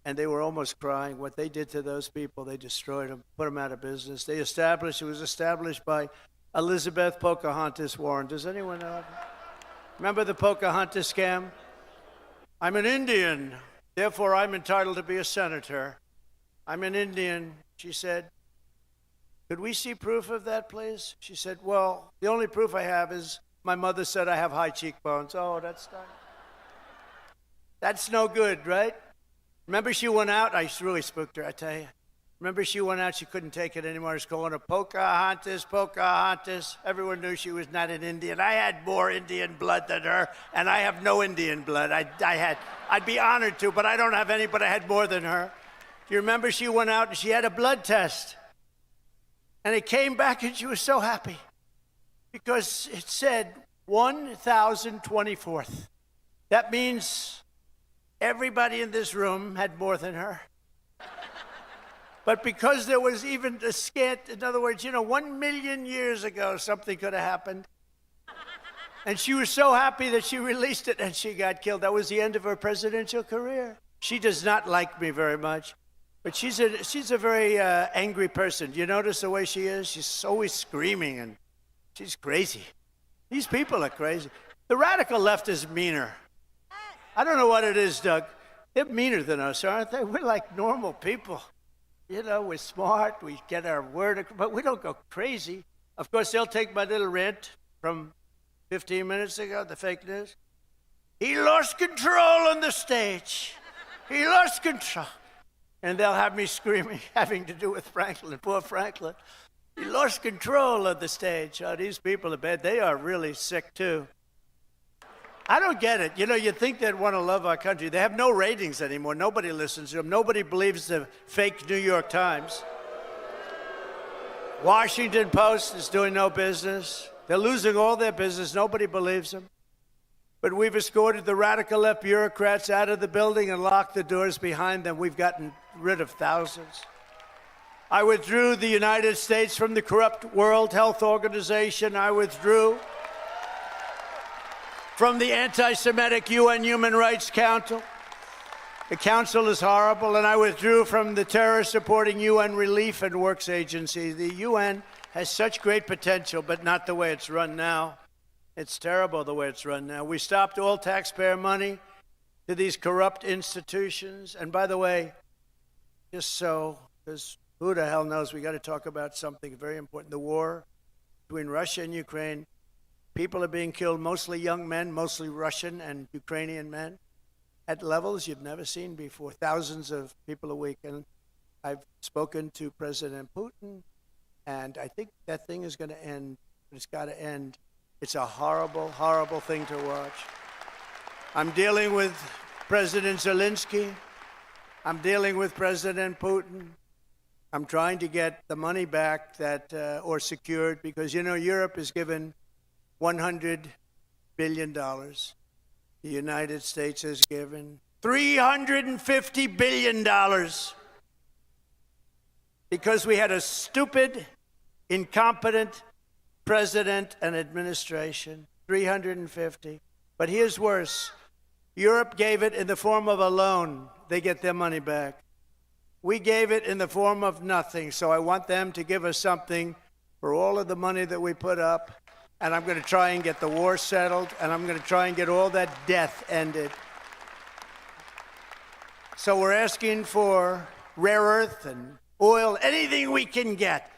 and they were almost crying. What they did to those people, they destroyed them, put them out of business. It was established by Elizabeth Pocahontas Warren. Does anyone know? Remember the Pocahontas scam? I'm an Indian, therefore I'm entitled to be a senator. I'm an Indian, she said. Could we see proof of that, please? She said, well, the only proof I have is my mother said I have high cheekbones. Oh, that's no good, right? Remember she went out? I really spooked her, I tell you. Remember she went out, she couldn't take it anymore. I was calling her Pocahontas, Pocahontas. Everyone knew she was not an Indian. I had more Indian blood than her, and I have no Indian blood. I'd be honored to, but I don't have any, but I had more than her. Do you remember she went out and she had a blood test? And it came back and she was so happy because it said 1,024th. That means everybody in this room had more than her. But because there was even a scant, in other words, 1 million years ago, something could have happened. And she was so happy that she released it and she got killed. That was the end of her presidential career. She does not like me very much. But she's a very angry person. Do you notice the way she is? She's always screaming, and she's crazy. These people are crazy. The radical left is meaner. I don't know what it is, Doug. They're meaner than us, aren't they? We're like normal people. You know, we're smart, we get our word, but we don't go crazy. Of course, they'll take my little rant from 15 minutes ago, the fake news. He lost control on the stage. He lost control. And they'll have me screaming, having to do with Franklin, poor Franklin. He lost control of the stage. Oh, these people are bad. They are really sick, too. I don't get it. You know, you think they'd want to love our country. They have no ratings anymore. Nobody listens to them. Nobody believes the fake New York Times. Washington Post is doing no business. They're losing all their business. Nobody believes them. But we've escorted the radical left bureaucrats out of the building and locked the doors behind them. We've gotten rid of thousands. I withdrew the United States from the corrupt World Health Organization. I withdrew from the anti-Semitic UN Human Rights Council. The council is horrible, and I withdrew from the terror-supporting UN Relief and Works Agency. The UN has such great potential, but not the way it's run now. It's terrible the way it's run now. We stopped all taxpayer money to these corrupt institutions. And by the way, just so, because who the hell knows, we got to talk about something very important. The war between Russia and Ukraine. People are being killed, mostly young men, mostly Russian and Ukrainian men, at levels you've never seen before. Thousands of people a week. And I've spoken to President Putin, and I think that thing is going to end. It's got to end. It's a horrible, horrible thing to watch. I'm dealing with President Zelensky. I'm dealing with President Putin. I'm trying to get the money back that, or secured, because, you know, Europe is given $100 billion. The United States has given $350 billion because we had a stupid, incompetent president and administration. 350. But here's worse. Europe gave it in the form of a loan. They get their money back. We gave it in the form of nothing. So I want them to give us something for all of the money that we put up. And I'm going to try and get the war settled, and I'm going to try and get all that death ended. So we're asking for rare earth and oil, anything we can get.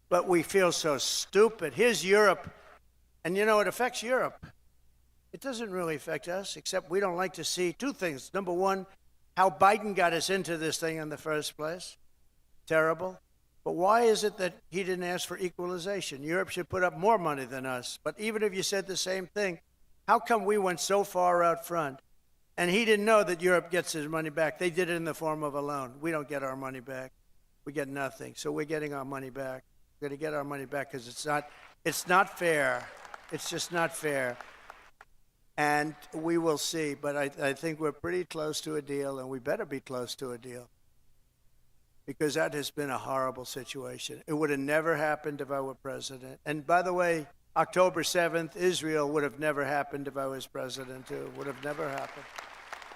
But we feel so stupid. Here's Europe. And, you know, it affects Europe. It doesn't really affect us, except we don't like to see two things. Number one, how Biden got us into this thing in the first place. Terrible. But why is it that he didn't ask for equalization? Europe should put up more money than us. But even if you said the same thing, how come we went so far out front? And he didn't know that Europe gets his money back. They did it in the form of a loan. We don't get our money back. We get nothing. So we're getting our money back. We're going to get our money back because it's not fair. It's just not fair. And we will see. But I think we're pretty close to a deal, and we better be close to a deal, because that has been a horrible situation. It would have never happened if I were president. And by the way, October 7th, Israel would have never happened if I was president, too. It would have never happened.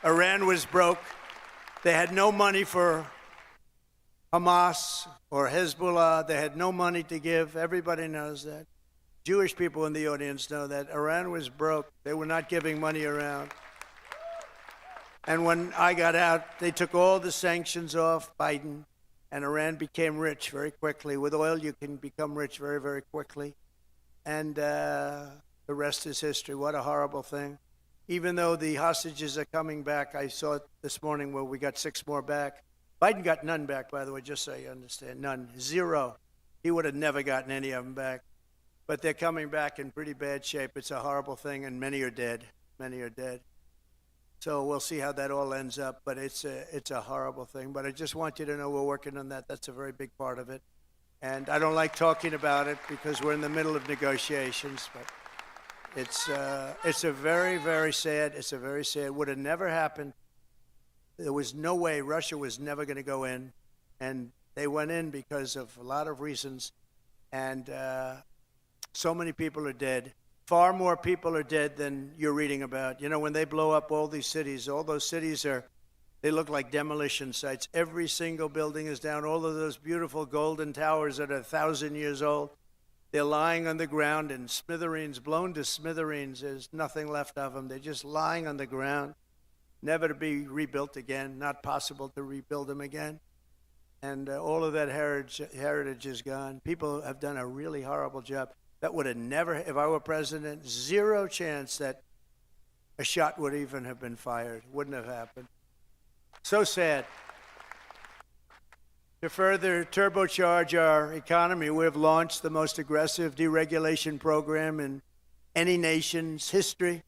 Iran was broke. They had no money for Hamas or Hezbollah. They had no money to give. Everybody knows that. Jewish people in the audience know that. Iran was broke. They were not giving money around. And when I got out, they took all the sanctions off Biden. And Iran became rich very quickly. With oil, you can become rich very, very quickly. And the rest is history. What a horrible thing. Even though the hostages are coming back, I saw it this morning where we got 6 more back. Biden got none back, by the way, just so you understand. None. 0. He would have never gotten any of them back. But they're coming back in pretty bad shape. It's a horrible thing, and many are dead. Many are dead. So we'll see how that all ends up, but it's a horrible thing. But I just want you to know we're working on that. That's a very big part of it. And I don't like talking about it because we're in the middle of negotiations, but it's a very, very sad, would have never happened. There was no way. Russia was never going to go in, and they went in because of a lot of reasons, and so many people are dead. Far more people are dead than you're reading about. You know, when they blow up all these cities, all those cities they look like demolition sites. Every single building is down. All of those beautiful golden towers that are 1,000 years old, they're lying on the ground in smithereens, blown to smithereens. There's nothing left of them. They're just lying on the ground, never to be rebuilt again, not possible to rebuild them again. and all of that heritage is gone. People have done a really horrible job. That would have never, if I were president, zero chance that a shot would even have been fired. Wouldn't have happened. So sad. To further turbocharge our economy, we have launched the most aggressive deregulation program in any nation's history.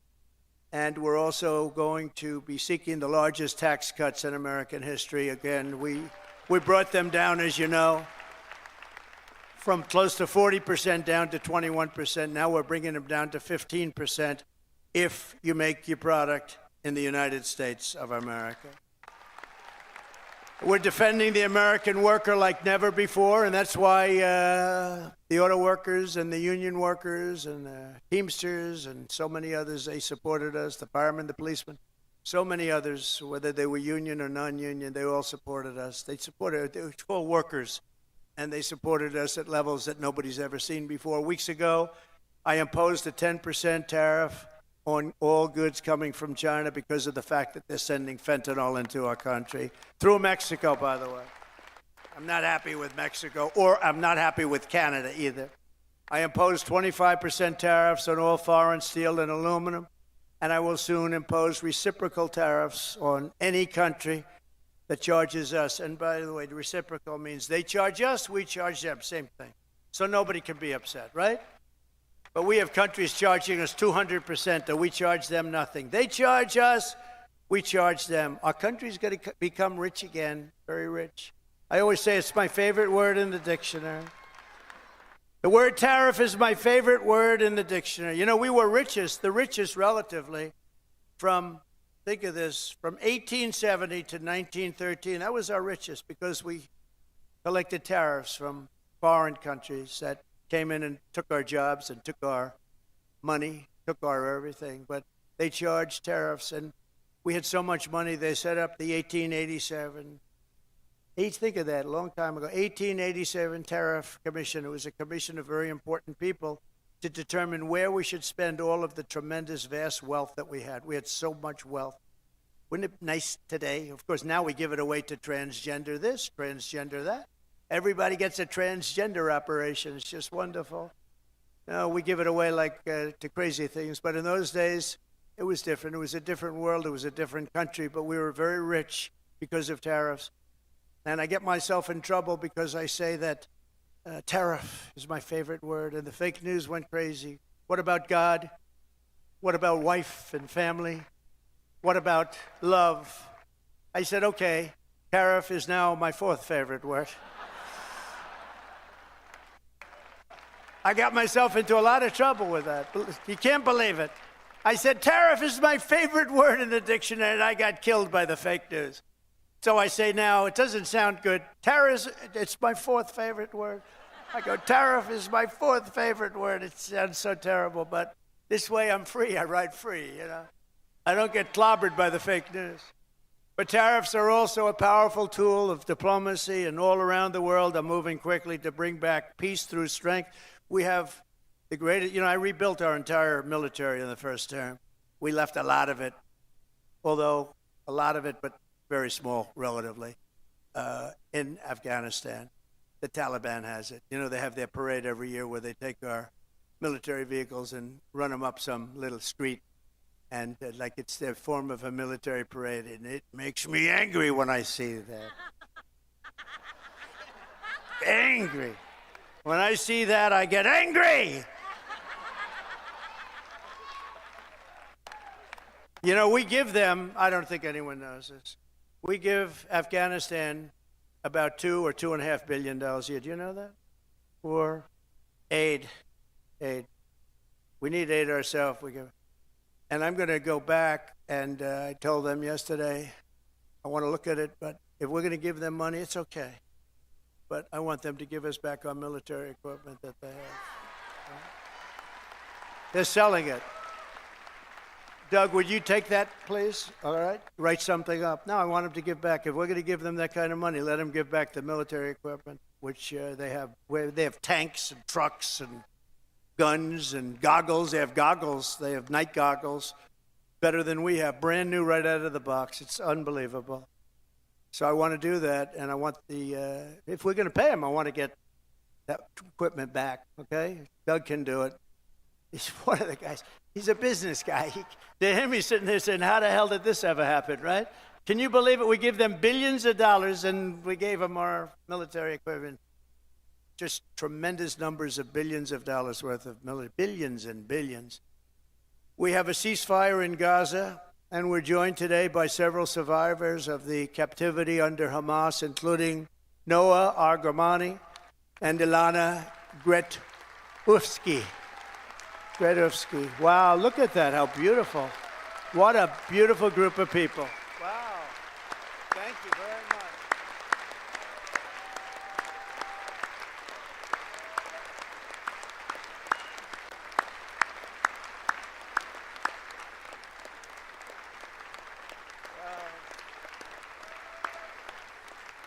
And we're also going to be seeking the largest tax cuts in American history. Again, we brought them down, as you know, from close to 40% down to 21%. Now we're bringing them down to 15% if you make your product in the United States of America. We're defending the American worker like never before, and that's why the auto workers and the union workers and the Teamsters and so many others, they supported us, the firemen, the policemen, so many others, whether they were union or non-union, they all supported us. They were all workers, and they supported us at levels that nobody's ever seen before. Weeks ago, I imposed a 10% tariff on all goods coming from China because of the fact that they're sending fentanyl into our country, through Mexico, by the way. I'm not happy with Mexico, or I'm not happy with Canada either. I imposed 25% tariffs on all foreign steel and aluminum, and I will soon impose reciprocal tariffs on any country that charges us. And by the way, the reciprocal means they charge us, we charge them, same thing. So nobody can be upset, right? But we have countries charging us 200%, and we charge them nothing. They charge us, we charge them. Our country's going to become rich again, very rich. I always say it's my favorite word in the dictionary. The word tariff is my favorite word in the dictionary. You know, we were the richest relatively from, think of this, from 1870 to 1913. That was our richest because we collected tariffs from foreign countries that came in and took our jobs and took our money, took our everything. But they charged tariffs, and we had so much money, they set up the 1887. Think of that, a long time ago. 1887 Tariff Commission. It was a commission of very important people to determine where we should spend all of the tremendous, vast wealth that we had. We had so much wealth. Wouldn't it be nice today? Of course, now we give it away to transgender this, transgender that. Everybody gets a transgender operation. It's just wonderful. No, we give it away like to crazy things. But in those days, it was different. It was a different world. It was a different country. But we were very rich because of tariffs. And I get myself in trouble because I say that tariff is my favorite word. And the fake news went crazy. What about God? What about wife and family? What about love? I said, okay, tariff is now my fourth favorite word. I got myself into a lot of trouble with that. You can't believe it. I said, tariff is my favorite word in the dictionary, and I got killed by the fake news. So I say now, it doesn't sound good. Tariff, it's my fourth favorite word. I go, tariff is my fourth favorite word. It sounds so terrible, but this way I'm free. I write free, you know. I don't get clobbered by the fake news. But tariffs are also a powerful tool of diplomacy, and all around the world are moving quickly to bring back peace through strength. We have the greatest, I rebuilt our entire military in the first term. We left a lot of it, although a lot of it, but very small relatively, in Afghanistan. The Taliban has it. They have their parade every year where they take our military vehicles and run them up some little street, and like it's their form of a military parade, and it makes me angry when I see that. Angry. When I see that, I get angry. We give them, I don't think anyone knows this, we give Afghanistan about $2 or $2.5 billion a year. Do you know that? For aid. We need aid ourselves. And I'm going to go back, and I told them yesterday, I want to look at it, but if we're going to give them money, it's okay. But I want them to give us back our military equipment that they have. They're selling it. Doug, would you take that, please? All right? Write something up. No, I want them to give back. If we're going to give them that kind of money, let them give back the military equipment, which they have. They have tanks and trucks and guns and goggles. They have goggles. They have night goggles, better than we have. Brand new right out of the box. It's unbelievable. So I want to do that, and I want if we're going to pay him, I want to get that equipment back, okay? Doug can do it. He's one of the guys. He's a business guy. To him, he's sitting there saying, how the hell did this ever happen, right? Can you believe it? We give them billions of dollars, and we gave them our military equipment. Just tremendous numbers of billions of dollars worth of military, billions and billions. We have a ceasefire in Gaza, and we're joined today by several survivors of the captivity under Hamas, including Noah Argamani and Ilana Gretufsky. Wow, look at that, how beautiful. What a beautiful group of people. Wow, thank you very much.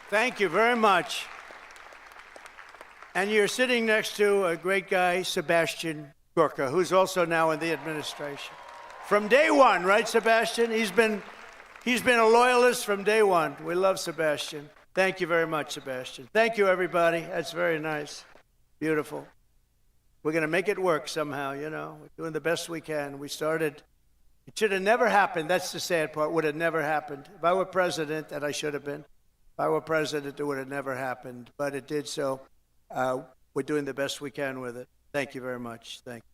Thank you very much. And you're sitting next to a great guy, Sebastian Gorka, who's also now in the administration. From day one, right, Sebastian? He's been a loyalist from day one. We love Sebastian. Thank you very much, Sebastian. Thank you, everybody. That's very nice. Beautiful. We're going to make it work somehow, you know. We're doing the best we can. We started. It should have never happened. That's the sad part. Would have never happened. If I were president, and I should have been, if I were president, it would have never happened. But it did, so we're doing the best we can with it. Thank you very much. Thank you.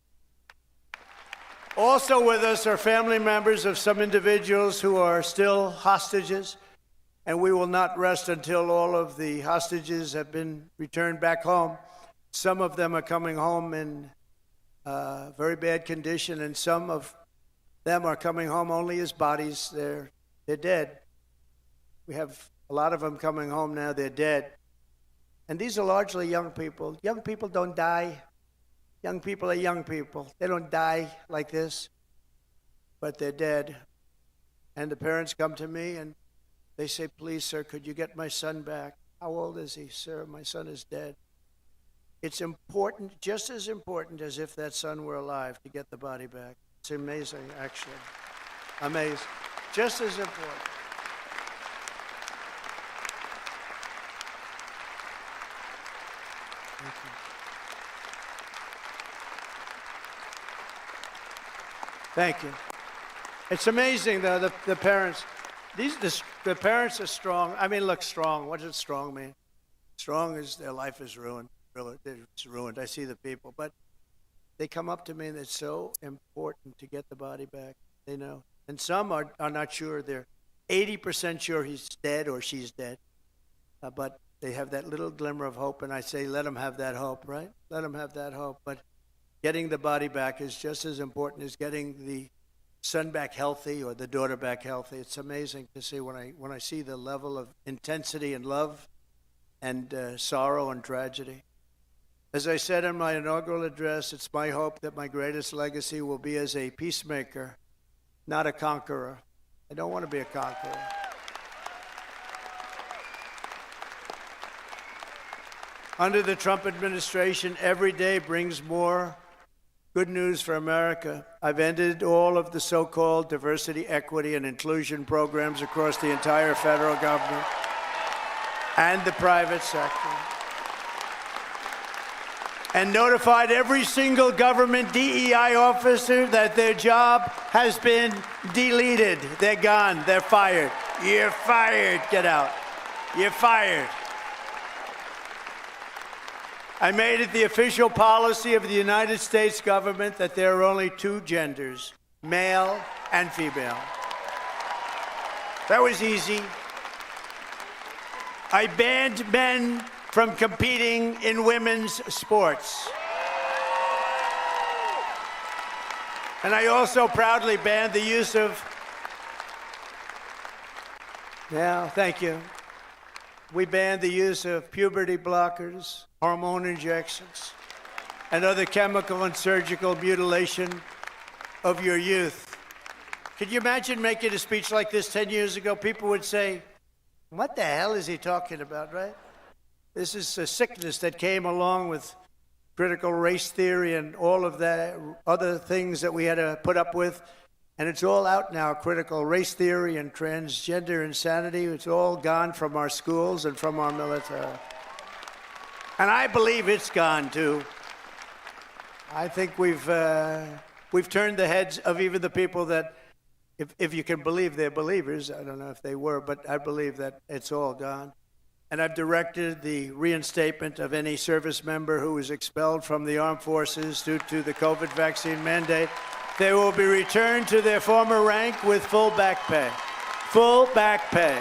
Also with us are family members of some individuals who are still hostages, and we will not rest until all of the hostages have been returned back home. Some of them are coming home in very bad condition, and some of them are coming home only as bodies. They're dead. We have a lot of them coming home now. They're dead. And these are largely young people. Young people don't die. Young people are young people. They don't die like this, but they're dead. And the parents come to me and they say, please, sir, could you get my son back? How old is he? Sir, my son is dead. It's important, just as important as if that son were alive, to get the body back. It's amazing, actually. Amazing. Just as important. Thank you. Thank you. It's amazing, though, the parents. The parents are strong. I mean, look, strong. What does strong mean? Strong is their life is ruined. Really, it's ruined. I see the people. But they come up to me, and it's so important to get the body back. They know. And some are not sure. They're 80% sure he's dead or she's dead. But they have that little glimmer of hope, and I say, let them have that hope, right? Let them have that hope. But getting the body back is just as important as getting the son back healthy or the daughter back healthy. It's amazing to see when I see the level of intensity and love and sorrow and tragedy. As I said in my inaugural address, it's my hope that my greatest legacy will be as a peacemaker, not a conqueror. I don't want to be a conqueror. Under the Trump administration, every day brings more good news for America. I've ended all of the so-called diversity, equity, and inclusion programs across the entire federal government and the private sector, and notified every single government DEI officer that their job has been deleted. They're gone. They're fired. You're fired. Get out. You're fired. I made it the official policy of the United States government that there are only two genders, male and female. That was easy. I banned men from competing in women's sports. And I also proudly banned the use of, thank you. We banned the use of puberty blockers, hormone injections, and other chemical and surgical mutilation of your youth. Could you imagine making a speech like this 10 years ago? People would say, what the hell is he talking about, right? This is a sickness that came along with critical race theory and all of the other things that we had to put up with. And it's all out now, critical race theory and transgender insanity. It's all gone from our schools and from our military. And I believe it's gone, too. I think we've turned the heads of even the people that, if you can believe they're believers, I don't know if they were, but I believe that it's all gone. And I've directed the reinstatement of any service member who was expelled from the armed forces due to the COVID vaccine mandate. They will be returned to their former rank with full back pay. Full back pay.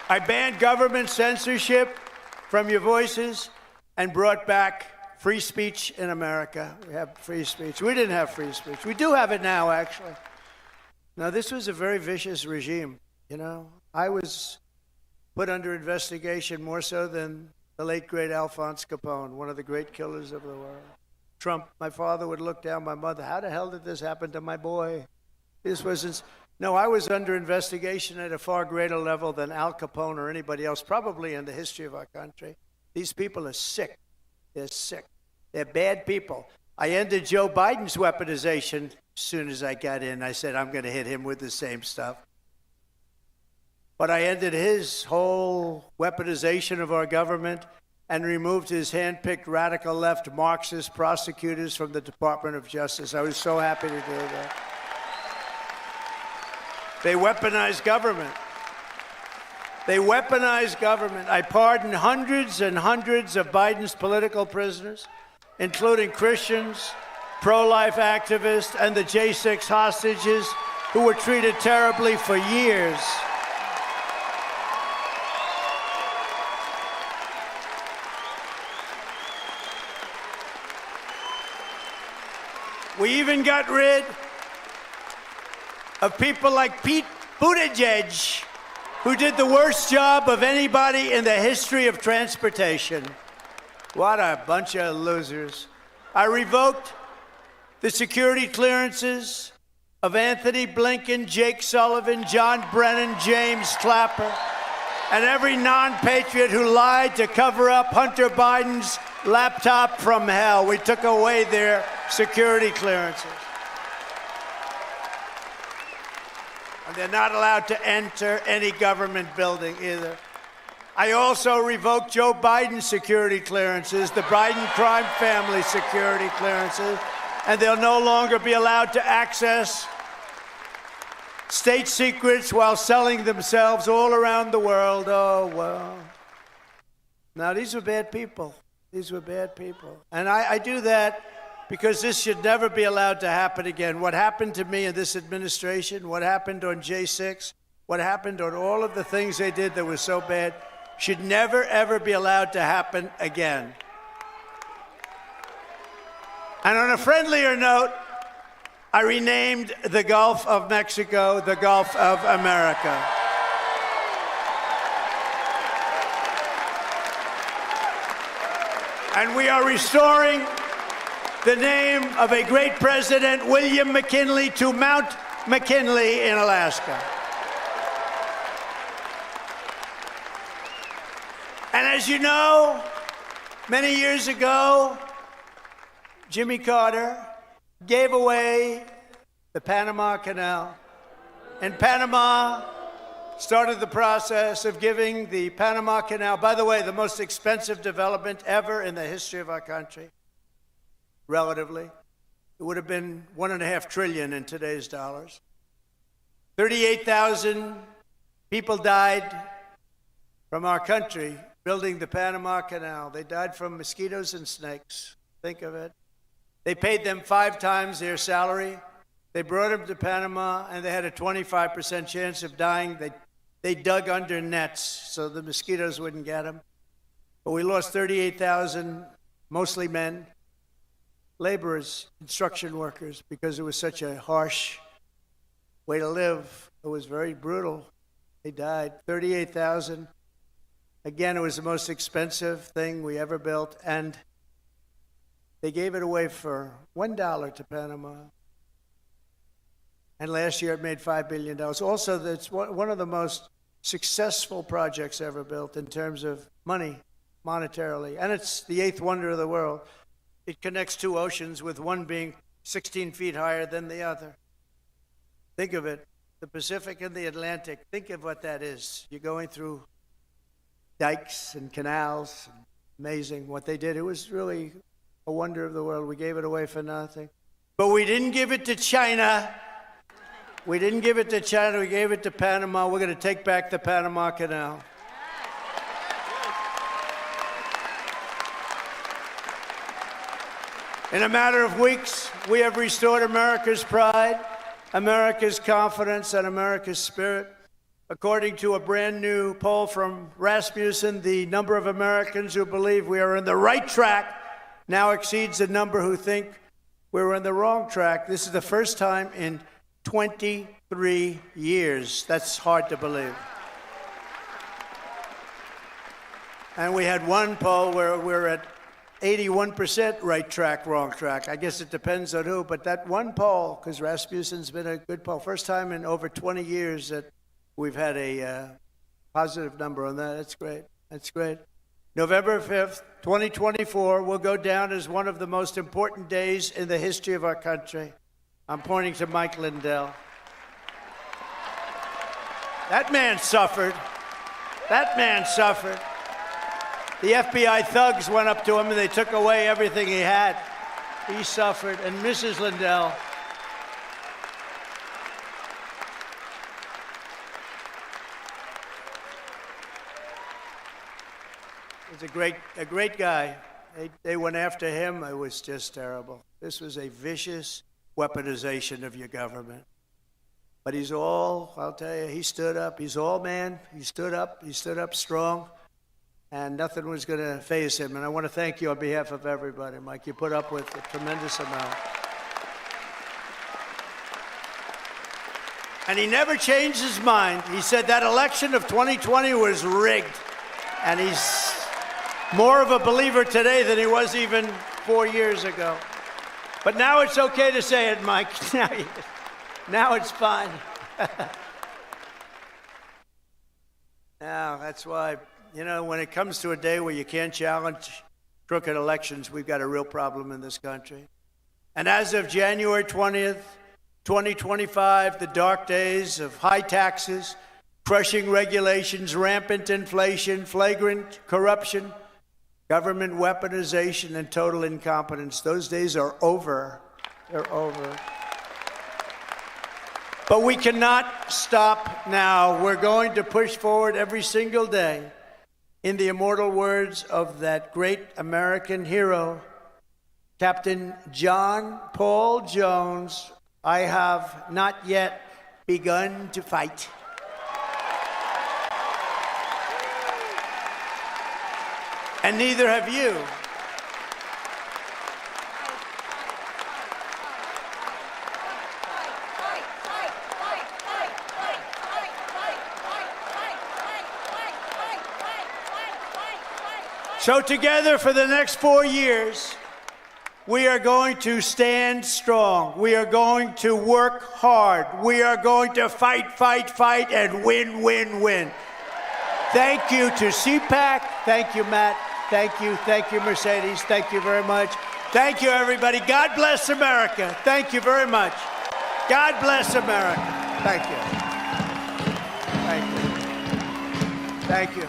I banned government censorship from your voices and brought back free speech in America. We have free speech. We didn't have free speech. We do have it now, actually. Now, this was a very vicious regime, you know. I was put under investigation more so than the late, great Alphonse Capone, one of the great killers of the world. Trump, my father would look down my mother. How the hell did this happen to my boy? This wasn't... No, I was under investigation at a far greater level than Al Capone or anybody else, probably in the history of our country. These people are sick. They're sick. They're bad people. I ended Joe Biden's weaponization as soon as I got in. I said, I'm going to hit him with the same stuff. But I ended his whole weaponization of our government and removed his hand-picked radical left Marxist prosecutors from the Department of Justice. I was so happy to do that. They weaponized government. They weaponized government. I pardoned hundreds and hundreds of Biden's political prisoners, including Christians, pro-life activists, and the J6 hostages who were treated terribly for years. We even got rid of people like Pete Buttigieg, who did the worst job of anybody in the history of transportation. What a bunch of losers. I revoked the security clearances of Anthony Blinken, Jake Sullivan, John Brennan, James Clapper, and every non-patriot who lied to cover up Hunter Biden's laptop from hell. We took away their security clearances. And they're not allowed to enter any government building either. I also revoked Joe Biden's security clearances, the Biden crime family security clearances, and they'll no longer be allowed to access state secrets while selling themselves all around the world. Oh, well. Now, these were bad people. These were bad people. And I do that because this should never be allowed to happen again. What happened to me in this administration, what happened on J6, what happened on all of the things they did that were so bad, should never, ever be allowed to happen again. And on a friendlier note, I renamed the Gulf of Mexico the Gulf of America. And we are restoring the name of a great president, William McKinley, to Mount McKinley in Alaska. And as you know, many years ago, Jimmy Carter gave away the Panama Canal. And Panama started the process of giving the Panama Canal, by the way, the most expensive development ever in the history of our country, relatively. It would have been $1.5 trillion in today's dollars. 38,000 people died from our country building the Panama Canal. They died from mosquitoes and snakes. Think of it. They paid them 5 times their salary. They brought them to Panama, and they had a 25% chance of dying. They dug under nets so the mosquitoes wouldn't get them. But we lost 38,000, mostly men, laborers, construction workers, because it was such a harsh way to live. It was very brutal. They died. 38,000. Again, it was the most expensive thing we ever built, and they gave it away for $1 to Panama. And last year it made $5 billion. Also, it's one of the most successful projects ever built in terms of money, monetarily. And it's the eighth wonder of the world. It connects two oceans, with one being 16 feet higher than the other. Think of it, the Pacific and the Atlantic. Think of what that is. You're going through dikes and canals. Amazing what they did. It was really a wonder of the world. We gave it away for nothing. But we didn't give it to China. We didn't give it to China. We gave it to Panama. We're going to take back the Panama Canal. In a matter of weeks, we have restored America's pride, America's confidence, and America's spirit. According to a brand new poll from Rasmussen, the number of Americans who believe we are on the right track now exceeds the number who think we're on the wrong track. This is the first time in 23 years. That's hard to believe. And we had one poll where we're at 81% right track, wrong track. I guess it depends on who, but that one poll, because Rasmussen's been a good poll, first time in over 20 years that we've had a positive number on that. That's great. That's great. November 5th, 2024 will go down as one of the most important days in the history of our country. I'm pointing to Mike Lindell. That man suffered. That man suffered. The FBI thugs went up to him and they took away everything he had. He suffered. And Mrs. Lindell, was a great guy. They went after him. It was just terrible. This was a vicious weaponization of your government. But I'll tell you, he stood up. He's all man. He stood up strong. And nothing was going to faze him. And I want to thank you on behalf of everybody, Mike. You put up with a tremendous amount. And he never changed his mind. He said that election of 2020 was rigged. And he's more of a believer today than he was even 4 years ago. But now it's okay to say it, Mike. Now it's fine. Now, that's why, when it comes to a day where you can't challenge crooked elections, we've got a real problem in this country. And as of January 20th, 2025, the dark days of high taxes, crushing regulations, rampant inflation, flagrant corruption, government weaponization, and total incompetence, those days are over. They're over. But we cannot stop now. We're going to push forward every single day. In the immortal words of that great American hero, Captain John Paul Jones, I have not yet begun to fight. And neither have you. So together for the next 4 years, we are going to stand strong. We are going to work hard. We are going to fight, and win, win, win. Thank you to Cpac. Thank you, Matt. Thank you, Mercedes. Thank you very much. Thank you, everybody. God bless America. Thank you very much. God bless America. Thank you. Thank you. Thank you.